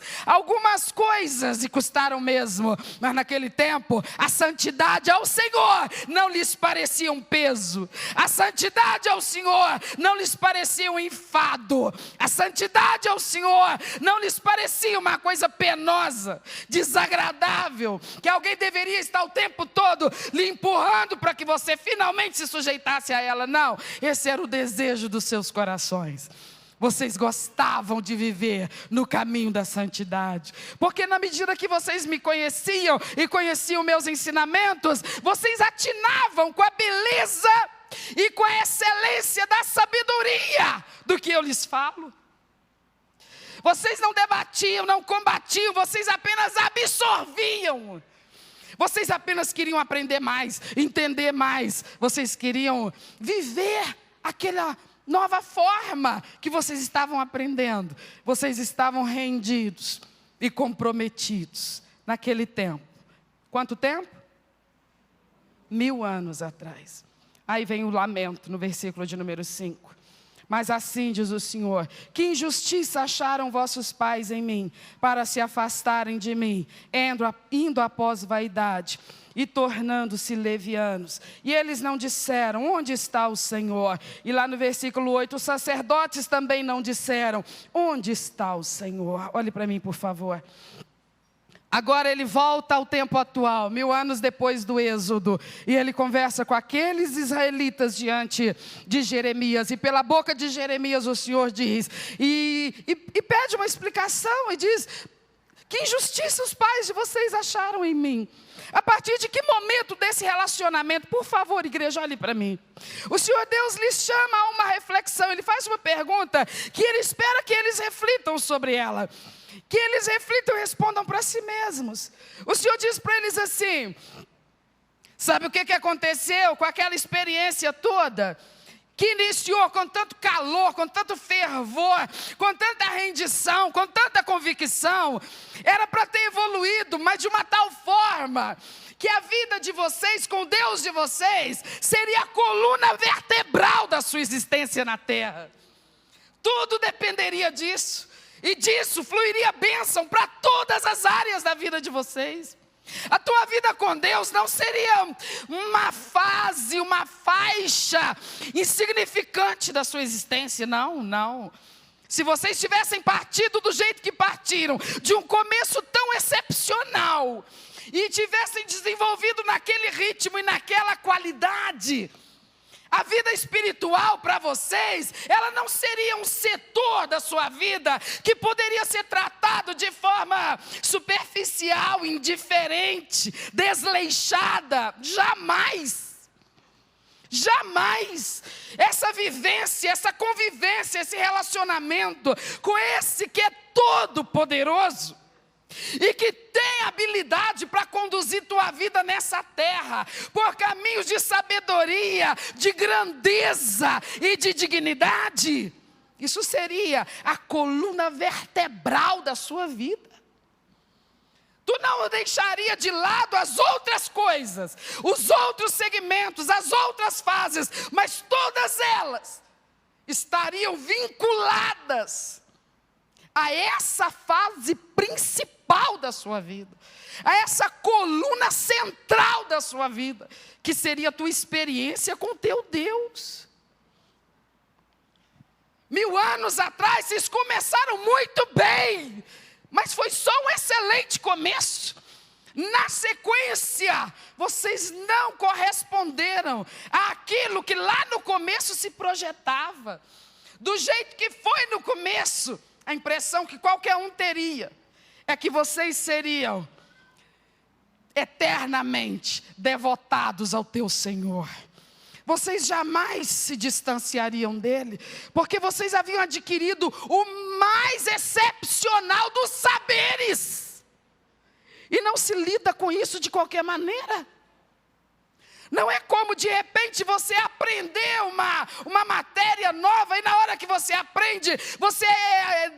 coisas, e custaram mesmo. Mas naquele tempo, a santidade ao Senhor não lhes parecia um peso. A santidade ao Senhor não lhes parecia um enfado. A santidade ao Senhor não lhes parecia uma coisa penosa, desagradável, que alguém deveria estar o tempo todo lhe empurrando para que você finalmente se sujeitasse a ela. Não, esse era o desejo dos seus corações. Vocês gostavam de viver no caminho da santidade, porque na medida que vocês me conheciam e conheciam meus ensinamentos, vocês atinavam com a beleza e com a excelência da sabedoria do que eu lhes falo. Vocês não debatiam, não combatiam, vocês apenas absorviam. Vocês apenas queriam aprender mais, entender mais. Vocês queriam viver aquela nova forma que vocês estavam aprendendo. Vocês estavam rendidos e comprometidos naquele tempo. Quanto tempo? 1000 anos atrás. Aí vem o lamento no versículo de número 5. Mas assim diz o Senhor, que injustiça acharam vossos pais em mim, para se afastarem de mim, indo após vaidade e tornando-se levianos. E eles não disseram, onde está o Senhor? E lá no versículo 8, os sacerdotes também não disseram, onde está o Senhor? Olhe para mim, por favor. Agora ele volta ao tempo atual, 1000 anos depois do Êxodo, e ele conversa com aqueles israelitas diante de Jeremias, e pela boca de Jeremias o Senhor diz, e pede uma explicação, e diz, que injustiça os pais de vocês acharam em mim? A partir de que momento desse relacionamento, por favor, igreja, olhe para mim. O Senhor Deus lhes chama a uma reflexão, Ele faz uma pergunta que Ele espera que eles reflitam sobre ela. Que eles reflitam e respondam para si mesmos. O Senhor diz para eles assim, sabe o que aconteceu com aquela experiência toda? Que iniciou com tanto calor, com tanto fervor, com tanta rendição, com tanta convicção. Era para ter evoluído, mas de uma tal forma que a vida de vocês, com Deus de vocês, seria a coluna vertebral da sua existência na terra. Tudo dependeria disso. E disso fluiria bênção para todas as áreas da vida de vocês. A tua vida com Deus não seria uma fase, uma faixa insignificante da sua existência, não, não. Se vocês tivessem partido do jeito que partiram, de um começo tão excepcional, e tivessem desenvolvido naquele ritmo e naquela qualidade, a vida espiritual para vocês, ela não seria um setor da sua vida que poderia ser tratado de forma superficial, indiferente, desleixada. Jamais. Jamais. Essa vivência, essa convivência, esse relacionamento com esse que é todo poderoso e que tem habilidade para conduzir tua vida nessa terra, por caminhos de sabedoria, de grandeza e de dignidade. Isso seria a coluna vertebral da sua vida. Tu não deixaria de lado as outras coisas, os outros segmentos, as outras fases, mas todas elas estariam vinculadas a essa fase principal da sua vida, a essa coluna central da sua vida, que seria a tua experiência com teu Deus. 1000 anos atrás, vocês começaram muito bem, mas foi só um excelente começo. Na sequência, vocês não corresponderam àquilo que lá no começo se projetava. Do jeito que foi no começo, a impressão que qualquer um teria é que vocês seriam eternamente devotados ao teu Senhor. Vocês jamais se distanciariam dele, porque vocês haviam adquirido o mais excepcional dos saberes. E não se lida com isso de qualquer maneira. Não é como de repente você aprender uma matéria nova e na hora que você aprende, você é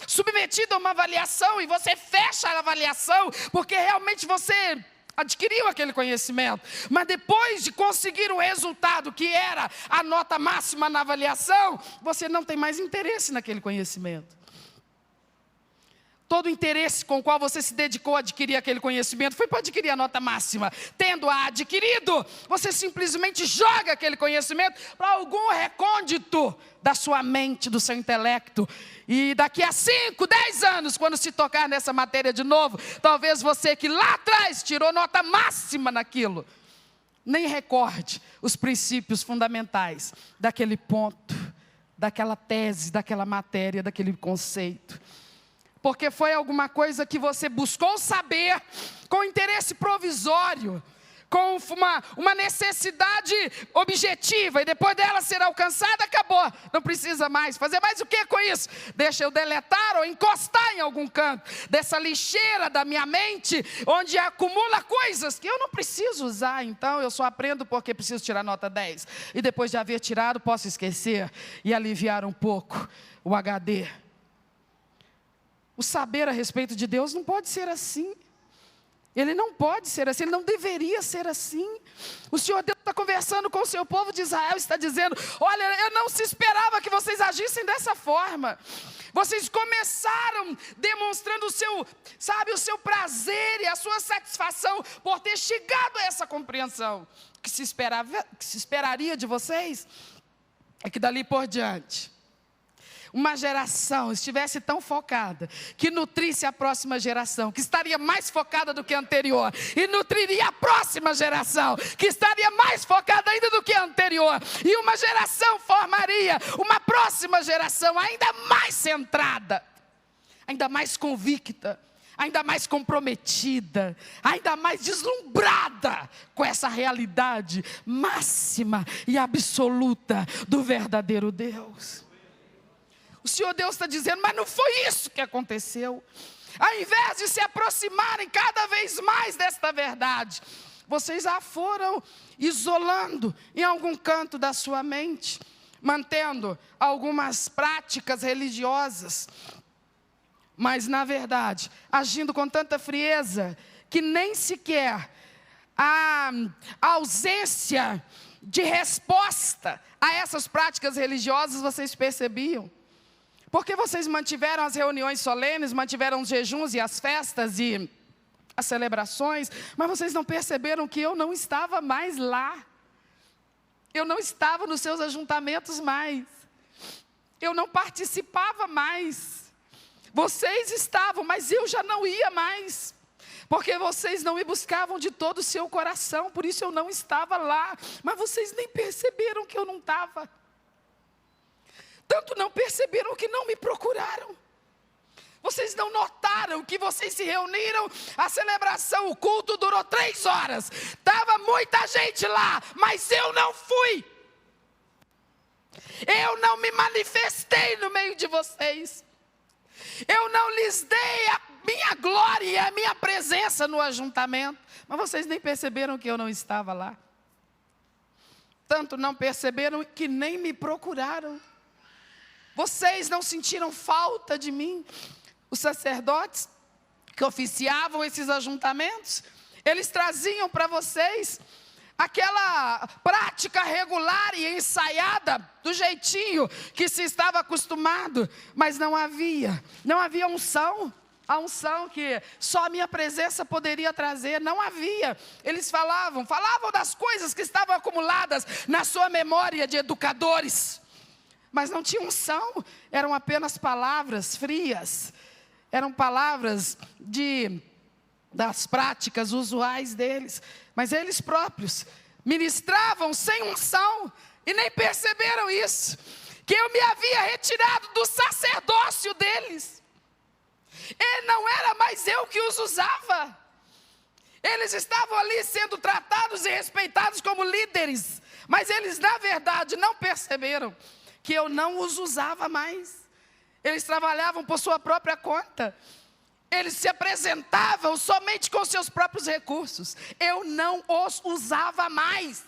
submetido a uma avaliação e você fecha a avaliação, porque realmente você adquiriu aquele conhecimento. Mas depois de conseguir o resultado que era a nota máxima na avaliação, você não tem mais interesse naquele conhecimento. Todo o interesse com o qual você se dedicou a adquirir aquele conhecimento foi para adquirir a nota máxima. Tendo-a adquirido, você simplesmente joga aquele conhecimento para algum recôndito da sua mente, do seu intelecto. E daqui a 5, 10 anos, quando se tocar nessa matéria de novo, talvez você que lá atrás tirou nota máxima naquilo, nem recorde os princípios fundamentais daquele ponto, daquela tese, daquela matéria, daquele conceito. Porque foi alguma coisa que você buscou saber com interesse provisório, com uma necessidade objetiva, e depois dela ser alcançada, acabou. Não precisa mais. Fazer mais o que com isso? Deixa eu deletar ou encostar em algum canto dessa lixeira da minha mente, onde acumula coisas que eu não preciso usar. Então eu só aprendo porque preciso tirar nota 10. E depois de haver tirado, posso esquecer e aliviar um pouco o HD. O saber a respeito de Deus não pode ser assim. Ele não pode ser assim, ele não deveria ser assim. O Senhor Deus está conversando com o seu povo de Israel, está dizendo: olha, eu não se esperava que vocês agissem dessa forma. Vocês começaram demonstrando o seu prazer e a sua satisfação por ter chegado a essa compreensão. O que se esperaria de vocês é que dali por diante uma geração estivesse tão focada, que nutrisse a próxima geração, que estaria mais focada do que a anterior, e nutriria a próxima geração, que estaria mais focada ainda do que a anterior, e uma geração formaria uma próxima geração ainda mais centrada, ainda mais convicta, ainda mais comprometida, ainda mais deslumbrada com essa realidade máxima e absoluta do verdadeiro Deus. O Senhor Deus está dizendo, mas não foi isso que aconteceu. Ao invés de se aproximarem cada vez mais desta verdade, vocês a foram isolando em algum canto da sua mente, mantendo algumas práticas religiosas, mas na verdade, agindo com tanta frieza, que nem sequer a ausência de resposta a essas práticas religiosas vocês percebiam. Porque vocês mantiveram as reuniões solenes, mantiveram os jejuns e as festas e as celebrações, mas vocês não perceberam que eu não estava mais lá. Eu não estava nos seus ajuntamentos mais. Eu não participava mais. Vocês estavam, mas eu já não ia mais. porque vocês não me buscavam de todo o seu coração, por isso eu não estava lá. Mas vocês nem perceberam que eu não estava. Tanto não perceberam que não me procuraram. Vocês não notaram que vocês se reuniram, a celebração, o culto durou 3 horas. Estava muita gente lá, mas eu não fui. Eu não me manifestei no meio de vocês. Eu não lhes dei a minha glória e a minha presença no ajuntamento. Mas vocês nem perceberam que eu não estava lá. Tanto não perceberam que nem me procuraram. Vocês não sentiram falta de mim. Os sacerdotes que oficiavam esses ajuntamentos, eles traziam para vocês aquela prática regular e ensaiada, do jeitinho que se estava acostumado, mas não havia unção, a unção que só a minha presença poderia trazer, não havia. Eles falavam das coisas que estavam acumuladas na sua memória de educadores, mas não tinha unção, eram apenas palavras frias, eram palavras das práticas usuais deles, mas eles próprios ministravam sem unção e nem perceberam isso, que eu me havia retirado do sacerdócio deles. E não era mais eu que os usava. Eles estavam ali sendo tratados e respeitados como líderes, mas eles na verdade não perceberam que eu não os usava mais. Eles trabalhavam por sua própria conta. Eles se apresentavam somente com seus próprios recursos. Eu não os usava mais.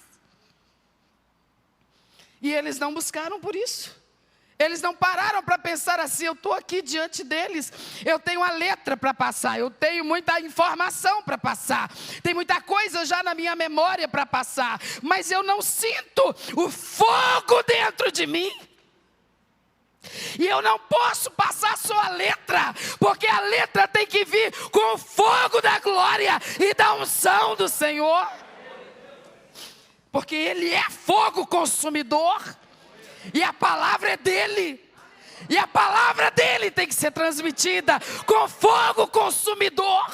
E eles não buscaram por isso. Eles não pararam para pensar assim, eu estou aqui diante deles, eu tenho a letra para passar, eu tenho muita informação para passar, tem muita coisa já na minha memória para passar, mas eu não sinto o fogo dentro de mim. E eu não posso passar só a letra, porque a letra tem que vir com o fogo da glória e da unção do Senhor. Porque Ele é fogo consumidor, e a palavra é dEle. E a palavra dEle tem que ser transmitida com fogo consumidor.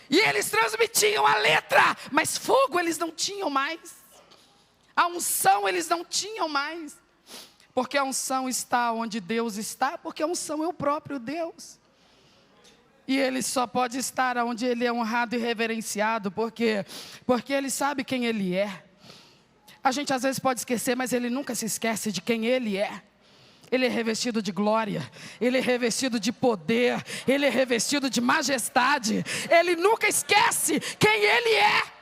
E eles transmitiam a letra, mas fogo eles não tinham mais. A unção eles não tinham mais. Porque a unção está onde Deus está, porque a unção é o próprio Deus. E Ele só pode estar onde Ele é honrado e reverenciado, porque Ele sabe quem Ele é. A gente às vezes pode esquecer, mas Ele nunca se esquece de quem Ele é. Ele é revestido de glória, Ele é revestido de poder, Ele é revestido de majestade. Ele nunca esquece quem Ele é.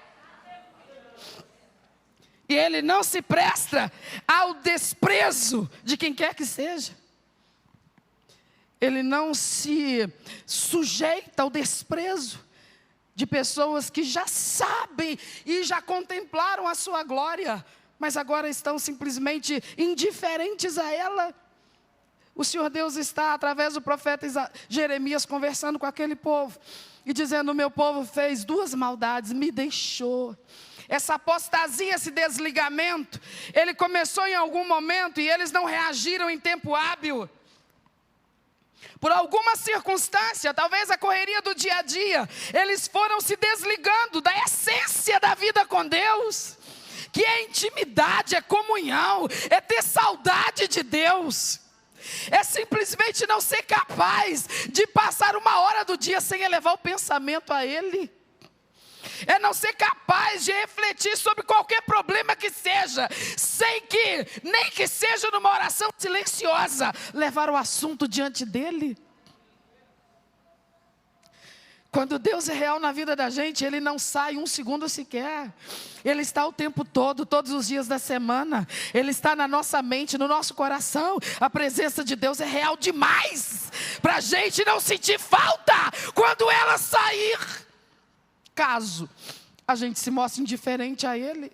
E Ele não se presta ao desprezo de quem quer que seja. Ele não se sujeita ao desprezo de pessoas que já sabem e já contemplaram a sua glória, mas agora estão simplesmente indiferentes a ela. O Senhor Deus está, através do profeta Jeremias, conversando com aquele povo e dizendo: o meu povo fez 2 maldades, me deixou. Essa apostasia, esse desligamento, ele começou em algum momento e eles não reagiram em tempo hábil. Por alguma circunstância, talvez a correria do dia a dia, eles foram se desligando da essência da vida com Deus, que é intimidade, é comunhão, é ter saudade de Deus. É simplesmente não ser capaz de passar 1 hora do dia sem elevar o pensamento a Ele. É não ser capaz de refletir sobre qualquer problema que seja, sem que, nem que seja numa oração silenciosa, levar o assunto diante dEle. Quando Deus é real na vida da gente, Ele não sai 1 segundo sequer. Ele está o tempo todo, todos os dias da semana. Ele está na nossa mente, no nosso coração. A presença de Deus é real demais para a gente não sentir falta quando ela sair. Caso a gente se mostre indiferente a Ele.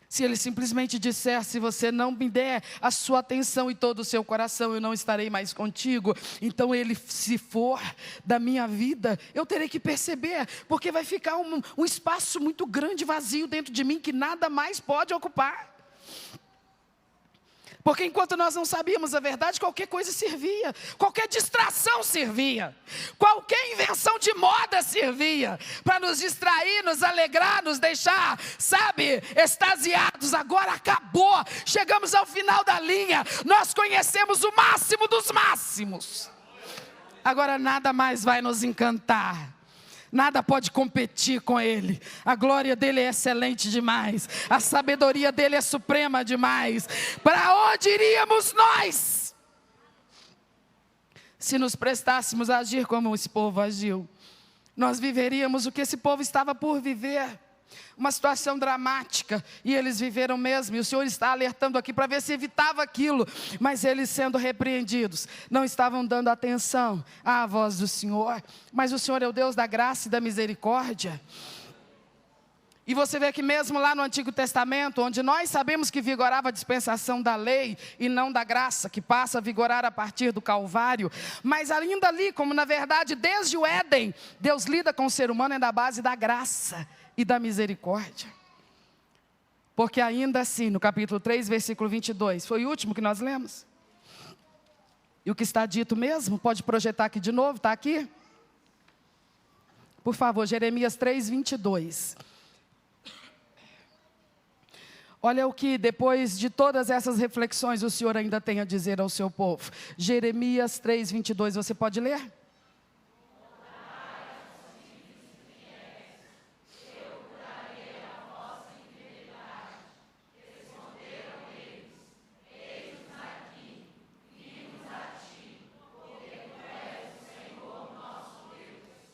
Se Ele simplesmente disser: se você não me der a sua atenção e todo o seu coração, eu não estarei mais contigo. Então Ele, se for da minha vida, eu terei que perceber, porque vai ficar um espaço muito grande, vazio dentro de mim, que nada mais pode ocupar. Porque enquanto nós não sabíamos a verdade, qualquer coisa servia, qualquer distração servia, qualquer invenção de moda servia, para nos distrair, nos alegrar, nos deixar, sabe, extasiados. Agora acabou, chegamos ao final da linha, nós conhecemos o máximo dos máximos. Agora nada mais vai nos encantar. Nada pode competir com Ele. A glória dEle é excelente demais. A sabedoria dEle é suprema demais. Para onde iríamos nós? Se nos prestássemos a agir como esse povo agiu, nós viveríamos o que esse povo estava por viver. Uma situação dramática, e eles viveram mesmo, e o Senhor está alertando aqui para ver se evitava aquilo, mas eles sendo repreendidos, não estavam dando atenção à voz do Senhor, mas o Senhor é o Deus da graça e da misericórdia. E você vê que mesmo lá no Antigo Testamento, onde nós sabemos que vigorava a dispensação da lei e não da graça, que passa a vigorar a partir do Calvário, mas ainda ali, como na verdade desde o Éden, Deus lida com o ser humano é da base da graça e da misericórdia. Porque ainda assim, no capítulo 3, versículo 22, foi o último que nós lemos. E o que está dito mesmo, pode projetar aqui de novo, está aqui? Por favor, Jeremias 3, 22. Olha o que depois de todas essas reflexões o Senhor ainda tem a dizer ao seu povo. Jeremias 3, 22, você pode ler?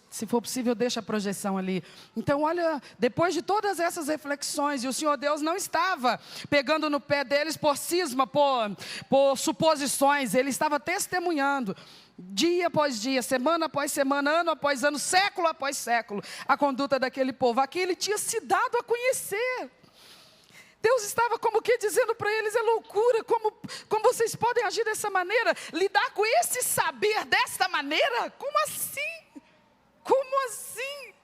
Se for possível, deixa a projeção ali. Então, olha, depois de todas essas reflexões, e o Senhor Deus não estava pegando no pé deles por cisma, por suposições, Ele estava testemunhando, dia após dia, semana após semana, ano após ano, século após século, a conduta daquele povo. Aqui Ele tinha se dado a conhecer. Deus estava como que dizendo para eles, é loucura, como vocês podem agir dessa maneira, lidar com esse saber desta maneira? Como assim? Como assim?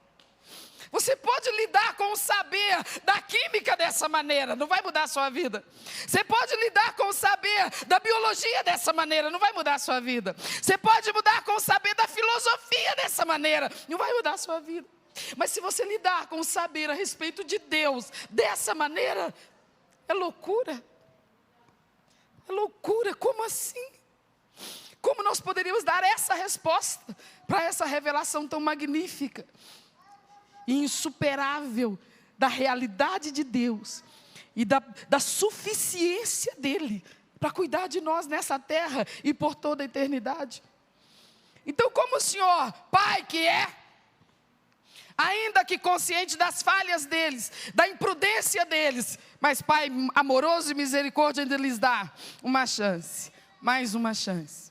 Você pode lidar com o saber da química dessa maneira, não vai mudar a sua vida. Você pode lidar com o saber da biologia dessa maneira, não vai mudar a sua vida. Você pode mudar com o saber da filosofia dessa maneira, não vai mudar a sua vida. Mas se você lidar com o saber a respeito de Deus dessa maneira, é loucura. É loucura, como assim? Como nós poderíamos dar essa resposta para essa revelação tão magnífica e insuperável da realidade de Deus e da suficiência dEle para cuidar de nós nessa terra e por toda a eternidade? Então, como o Senhor, Pai que é, ainda que consciente das falhas deles, da imprudência deles, mas Pai amoroso e misericórdia ainda lhes dá uma chance, mais uma chance.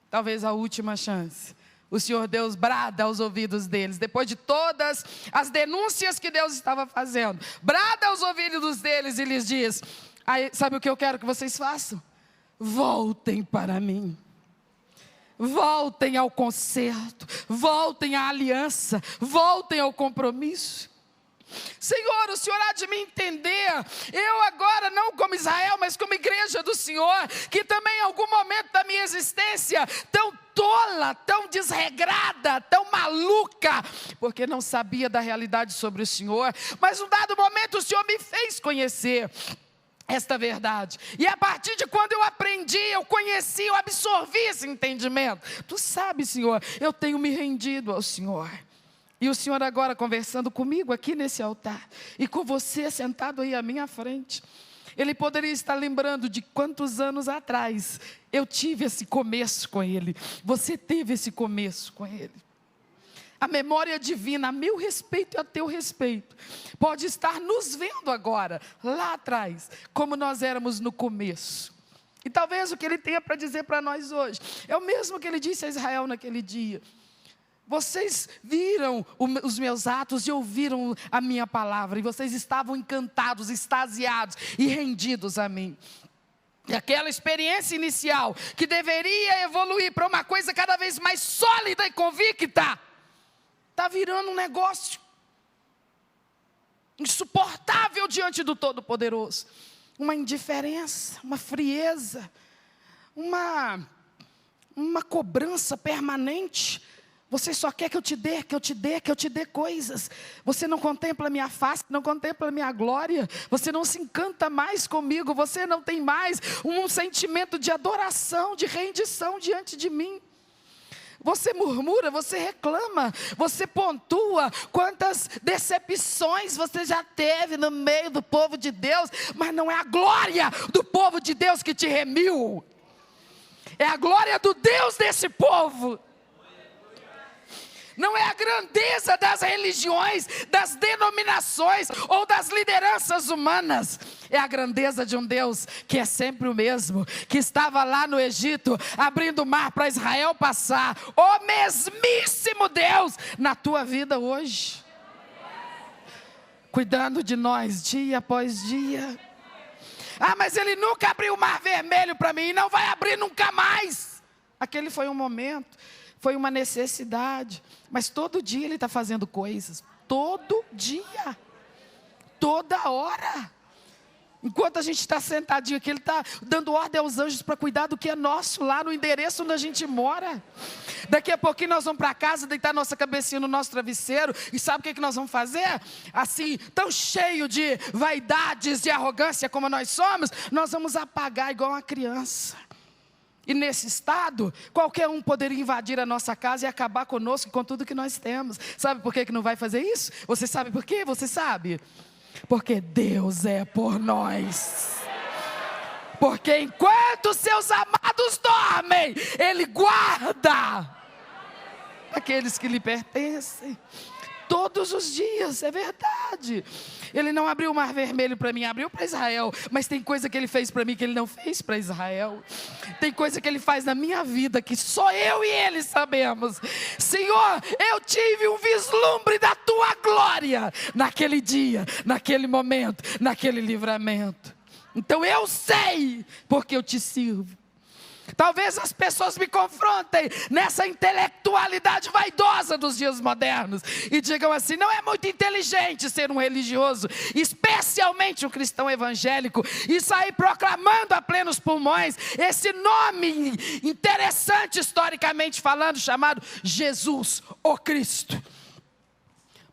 Talvez a última chance. O Senhor Deus brada aos ouvidos deles, depois de todas as denúncias que Deus estava fazendo, brada aos ouvidos deles e lhes diz, sabe o que eu quero que vocês façam? Voltem para mim. Voltem ao concerto, voltem à aliança, voltem ao compromisso. Senhor, o Senhor há de me entender, eu agora não como Israel, mas como igreja do Senhor, que também em algum momento da minha existência, tão tola, tão desregrada, tão maluca, porque não sabia da realidade sobre o Senhor, mas num dado momento o Senhor me fez conhecer esta verdade, e a partir de quando eu aprendi, eu conheci, eu absorvi esse entendimento. Tu sabes, Senhor, eu tenho me rendido ao Senhor. E o Senhor agora conversando comigo aqui nesse altar, e com você sentado aí à minha frente, Ele poderia estar lembrando de quantos anos atrás eu tive esse começo com Ele, você teve esse começo com Ele. A memória divina, a meu respeito e a teu respeito, pode estar nos vendo agora, lá atrás, como nós éramos no começo. E talvez o que Ele tenha para dizer para nós hoje, é o mesmo que Ele disse a Israel naquele dia. Vocês viram os meus atos e ouviram a minha palavra, e vocês estavam encantados, extasiados e rendidos a mim. E aquela experiência inicial, que deveria evoluir para uma coisa cada vez mais sólida e convicta, está virando um negócio insuportável diante do Todo-Poderoso. uma indiferença, uma frieza, uma cobrança permanente. Você só quer que eu te dê, que eu te dê, que eu te dê coisas. Você não contempla a minha face, não contempla a minha glória. Você não se encanta mais comigo. Você não tem mais um sentimento de adoração, de rendição diante de mim. Você murmura, você reclama, você pontua quantas decepções você já teve no meio do povo de Deus. Mas não é a glória do povo de Deus que te remiu. É a glória do Deus desse povo. Não é a grandeza das religiões, das denominações ou das lideranças humanas. É a grandeza de um Deus que é sempre o mesmo, que estava lá no Egito, abrindo o mar para Israel passar. O mesmíssimo Deus na tua vida hoje, cuidando de nós dia após dia. Ah, mas ele nunca abriu o mar vermelho para mim e não vai abrir nunca mais. Aquele foi um momento, foi uma necessidade, mas todo dia ele está fazendo coisas, todo dia, toda hora. Enquanto a gente está sentadinho aqui, ele está dando ordem aos anjos para cuidar do que é nosso lá no endereço onde a gente mora. Daqui a pouquinho nós vamos para casa, deitar nossa cabecinha no nosso travesseiro, e sabe o que nós vamos fazer? Assim, tão cheio de vaidades, de arrogância como nós somos, nós vamos apagar igual uma criança. E nesse estado, qualquer um poderia invadir a nossa casa e acabar conosco, com tudo que nós temos. Sabe por que não vai fazer isso? Você sabe por quê? Você sabe? Porque Deus é por nós. Porque enquanto seus amados dormem, Ele guarda aqueles que lhe pertencem. Todos os dias, é verdade. Ele não abriu o mar vermelho para mim, abriu para Israel. Mas tem coisa que ele fez para mim que ele não fez para Israel. Tem coisa que ele faz na minha vida que só eu e ele sabemos. Senhor, eu tive um vislumbre da tua glória naquele dia, naquele momento, naquele livramento. Então eu sei porque eu te sirvo. Talvez as pessoas me confrontem nessa intelectualidade vaidosa dos dias modernos e digam assim: não é muito inteligente ser um religioso, especialmente um cristão evangélico, e sair proclamando a plenos pulmões esse nome interessante historicamente falando, chamado Jesus, o Cristo.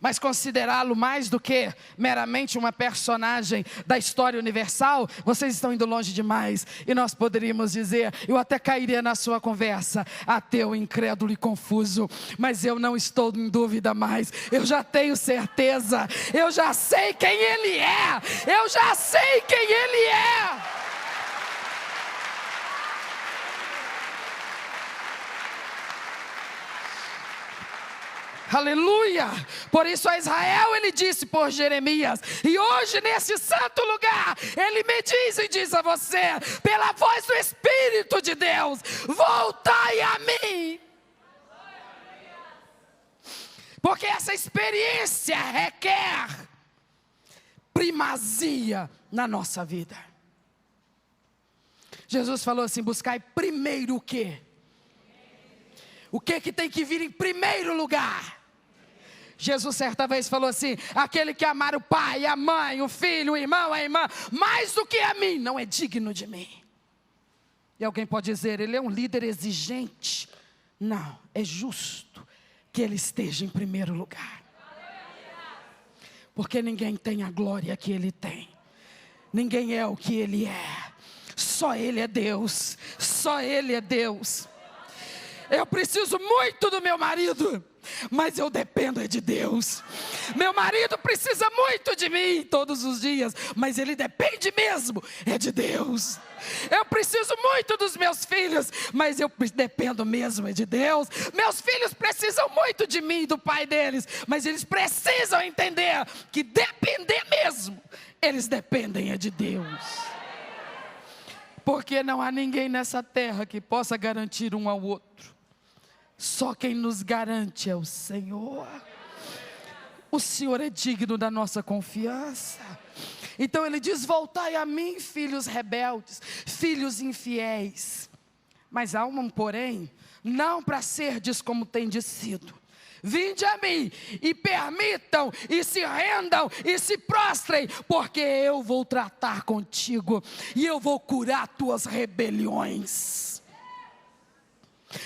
Mas considerá-lo mais do que meramente uma personagem da história universal, vocês estão indo longe demais. E nós poderíamos dizer, eu até cairia na sua conversa, ateu, incrédulo e confuso, mas eu não estou em dúvida mais. Eu já tenho certeza, eu já sei quem Ele é, eu já sei quem Ele é. Aleluia! Por isso a Israel ele disse por Jeremias, e hoje nesse santo lugar, ele me diz e diz a você, pela voz do Espírito de Deus, voltai a mim. Porque essa experiência requer primazia na nossa vida. Jesus falou assim, buscai primeiro o quê? O que tem que vir em primeiro lugar? Jesus certa vez falou assim, aquele que amar o pai, a mãe, o filho, o irmão, a irmã, mais do que a mim, não é digno de mim. E alguém pode dizer, ele é um líder exigente. Não, é justo que ele esteja em primeiro lugar. Porque ninguém tem a glória que ele tem. Ninguém é o que ele é. Só ele é Deus. Só ele é Deus. Eu preciso muito do meu marido, mas eu dependo de Deus. Meu marido precisa muito de mim todos os dias, mas ele depende mesmo, é de Deus. Eu preciso muito dos meus filhos, mas eu dependo mesmo é de Deus. Meus filhos precisam muito de mim e do pai deles, mas eles precisam entender que depender mesmo, eles dependem é de Deus. Porque não há ninguém nessa terra que possa garantir um ao outro. Só quem nos garante é o Senhor. O Senhor é digno da nossa confiança. Então ele diz, voltai a mim, filhos rebeldes, filhos infiéis. Mas há um porém, não para serdes como tendes sido, Vinde a mim e permitam, e se rendam, e se prostrem, porque eu vou tratar contigo, e eu vou curar tuas rebeliões.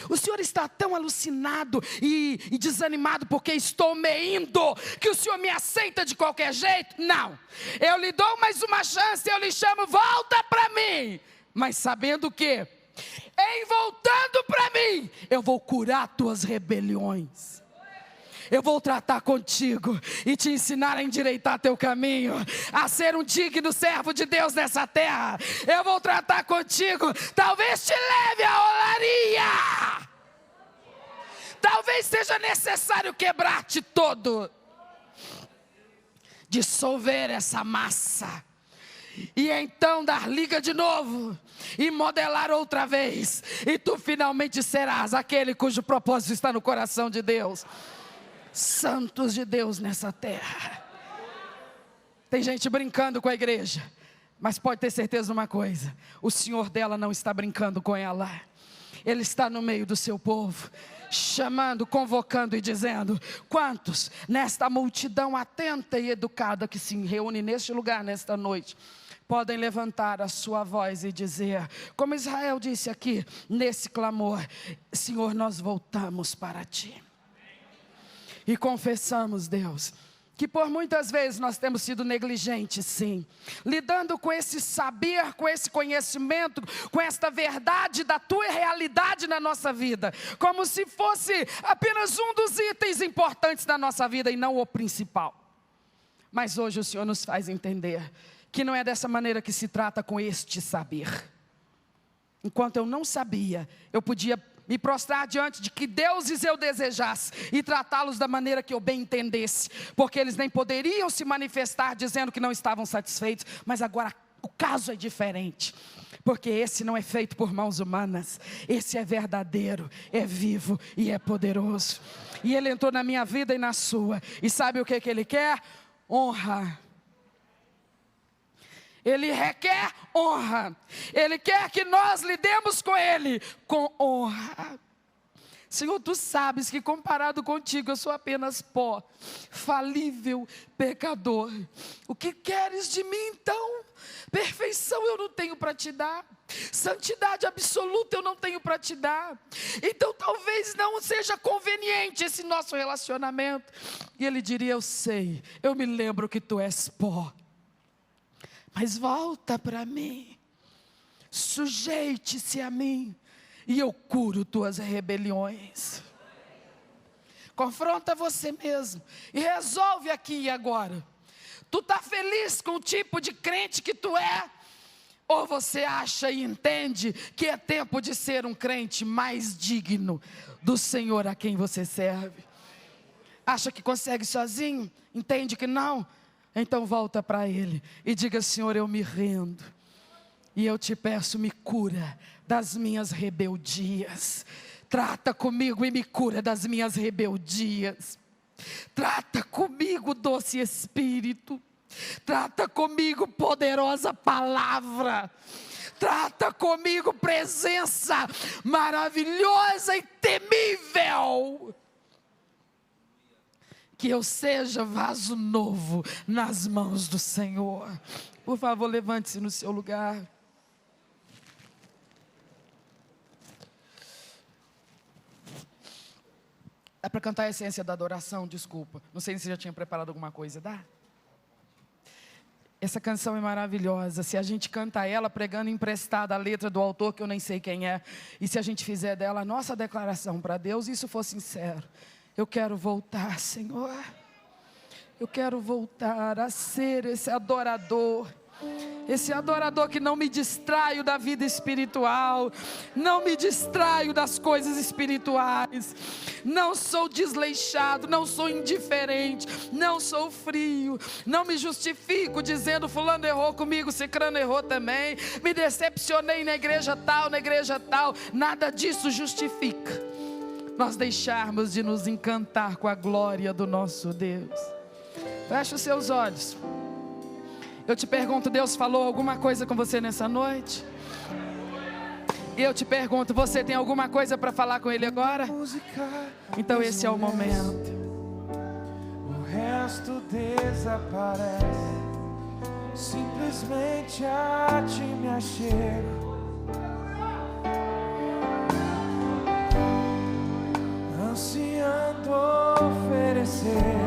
O Senhor está tão alucinado e desanimado porque estou me indo, que o Senhor me aceita de qualquer jeito? Não, eu lhe dou mais uma chance, eu lhe chamo, volta para mim, mas sabendo que, em voltando para mim, eu vou curar tuas rebeliões. Eu vou tratar contigo e te ensinar a endireitar teu caminho, a ser um digno servo de Deus nessa terra. Eu vou tratar contigo, talvez te leve à olaria. Talvez seja necessário quebrar-te todo, dissolver essa massa, e então dar liga de novo, e modelar outra vez, e tu finalmente serás aquele cujo propósito está no coração de Deus. Santos de Deus nessa terra. Tem gente brincando com a igreja, mas pode ter certeza de uma coisa: o Senhor dela não está brincando com ela. Ele está no meio do seu povo, chamando, convocando e dizendo: quantos nesta multidão atenta e educada que se reúne neste lugar nesta noite, podem levantar a sua voz e dizer, como Israel disse aqui, nesse clamor: Senhor, nós voltamos para Ti. E confessamos, Deus, que por muitas vezes nós temos sido negligentes, sim, lidando com esse saber, com esse conhecimento, com esta verdade da Tua realidade na nossa vida, como se fosse apenas um dos itens importantes da nossa vida e não o principal. Mas hoje o Senhor nos faz entender que não é dessa maneira que se trata com este saber. Enquanto eu não sabia, eu podia me prostrar diante de que deuses eu desejasse e tratá-los da maneira que eu bem entendesse, porque eles nem poderiam se manifestar dizendo que não estavam satisfeitos. Mas agora o caso é diferente, porque esse não é feito por mãos humanas, esse é verdadeiro, é vivo e é poderoso. E Ele entrou na minha vida e na sua, e sabe o que Ele quer? Honra. Ele requer honra. Ele quer que nós lidemos com Ele com honra. Senhor, Tu sabes que comparado contigo eu sou apenas pó, falível, pecador. O que queres de mim então? Perfeição eu não tenho para Te dar, santidade absoluta eu não tenho para Te dar. Então talvez não seja conveniente esse nosso relacionamento. E Ele diria: eu sei, eu me lembro que Tu és pó, mas volta para mim, sujeite-se a mim, e eu curo tuas rebeliões. Confronta você mesmo, e resolve aqui e agora. Tu está feliz com o tipo de crente que tu é? Ou você acha e entende que é tempo de ser um crente mais digno do Senhor a quem você serve? Acha que consegue sozinho? Entende que não? Então volta para Ele e diga: Senhor, eu me rendo, e eu Te peço, me cura das minhas rebeldias. Trata comigo e me cura das minhas rebeldias. Trata comigo, doce Espírito. Trata comigo, poderosa palavra. Trata comigo, presença maravilhosa e temível. Que eu seja vaso novo nas mãos do Senhor. Por favor, levante-se no seu lugar. Dá para cantar a essência da adoração? Desculpa, não sei se você já tinha preparado alguma coisa. Dá? Essa canção é maravilhosa. Se a gente canta ela pregando emprestada a letra do autor, que eu nem sei quem é, e se a gente fizer dela a nossa declaração para Deus, isso for sincero: eu quero voltar, Senhor. Eu quero voltar a ser esse adorador que não me distraio da vida espiritual, não me distraio das coisas espirituais, não sou desleixado, não sou indiferente, não sou frio, não me justifico dizendo fulano errou comigo, cicrano errou também, me decepcionei na igreja tal, nada disso justifica nós deixarmos de nos encantar com a glória do nosso Deus. Feche os seus olhos. Eu te pergunto, Deus falou alguma coisa com você nessa noite? E eu te pergunto, você tem alguma coisa para falar com Ele agora? Então esse é o momento. O resto desaparece, simplesmente a ti me achego, ansiando oferecer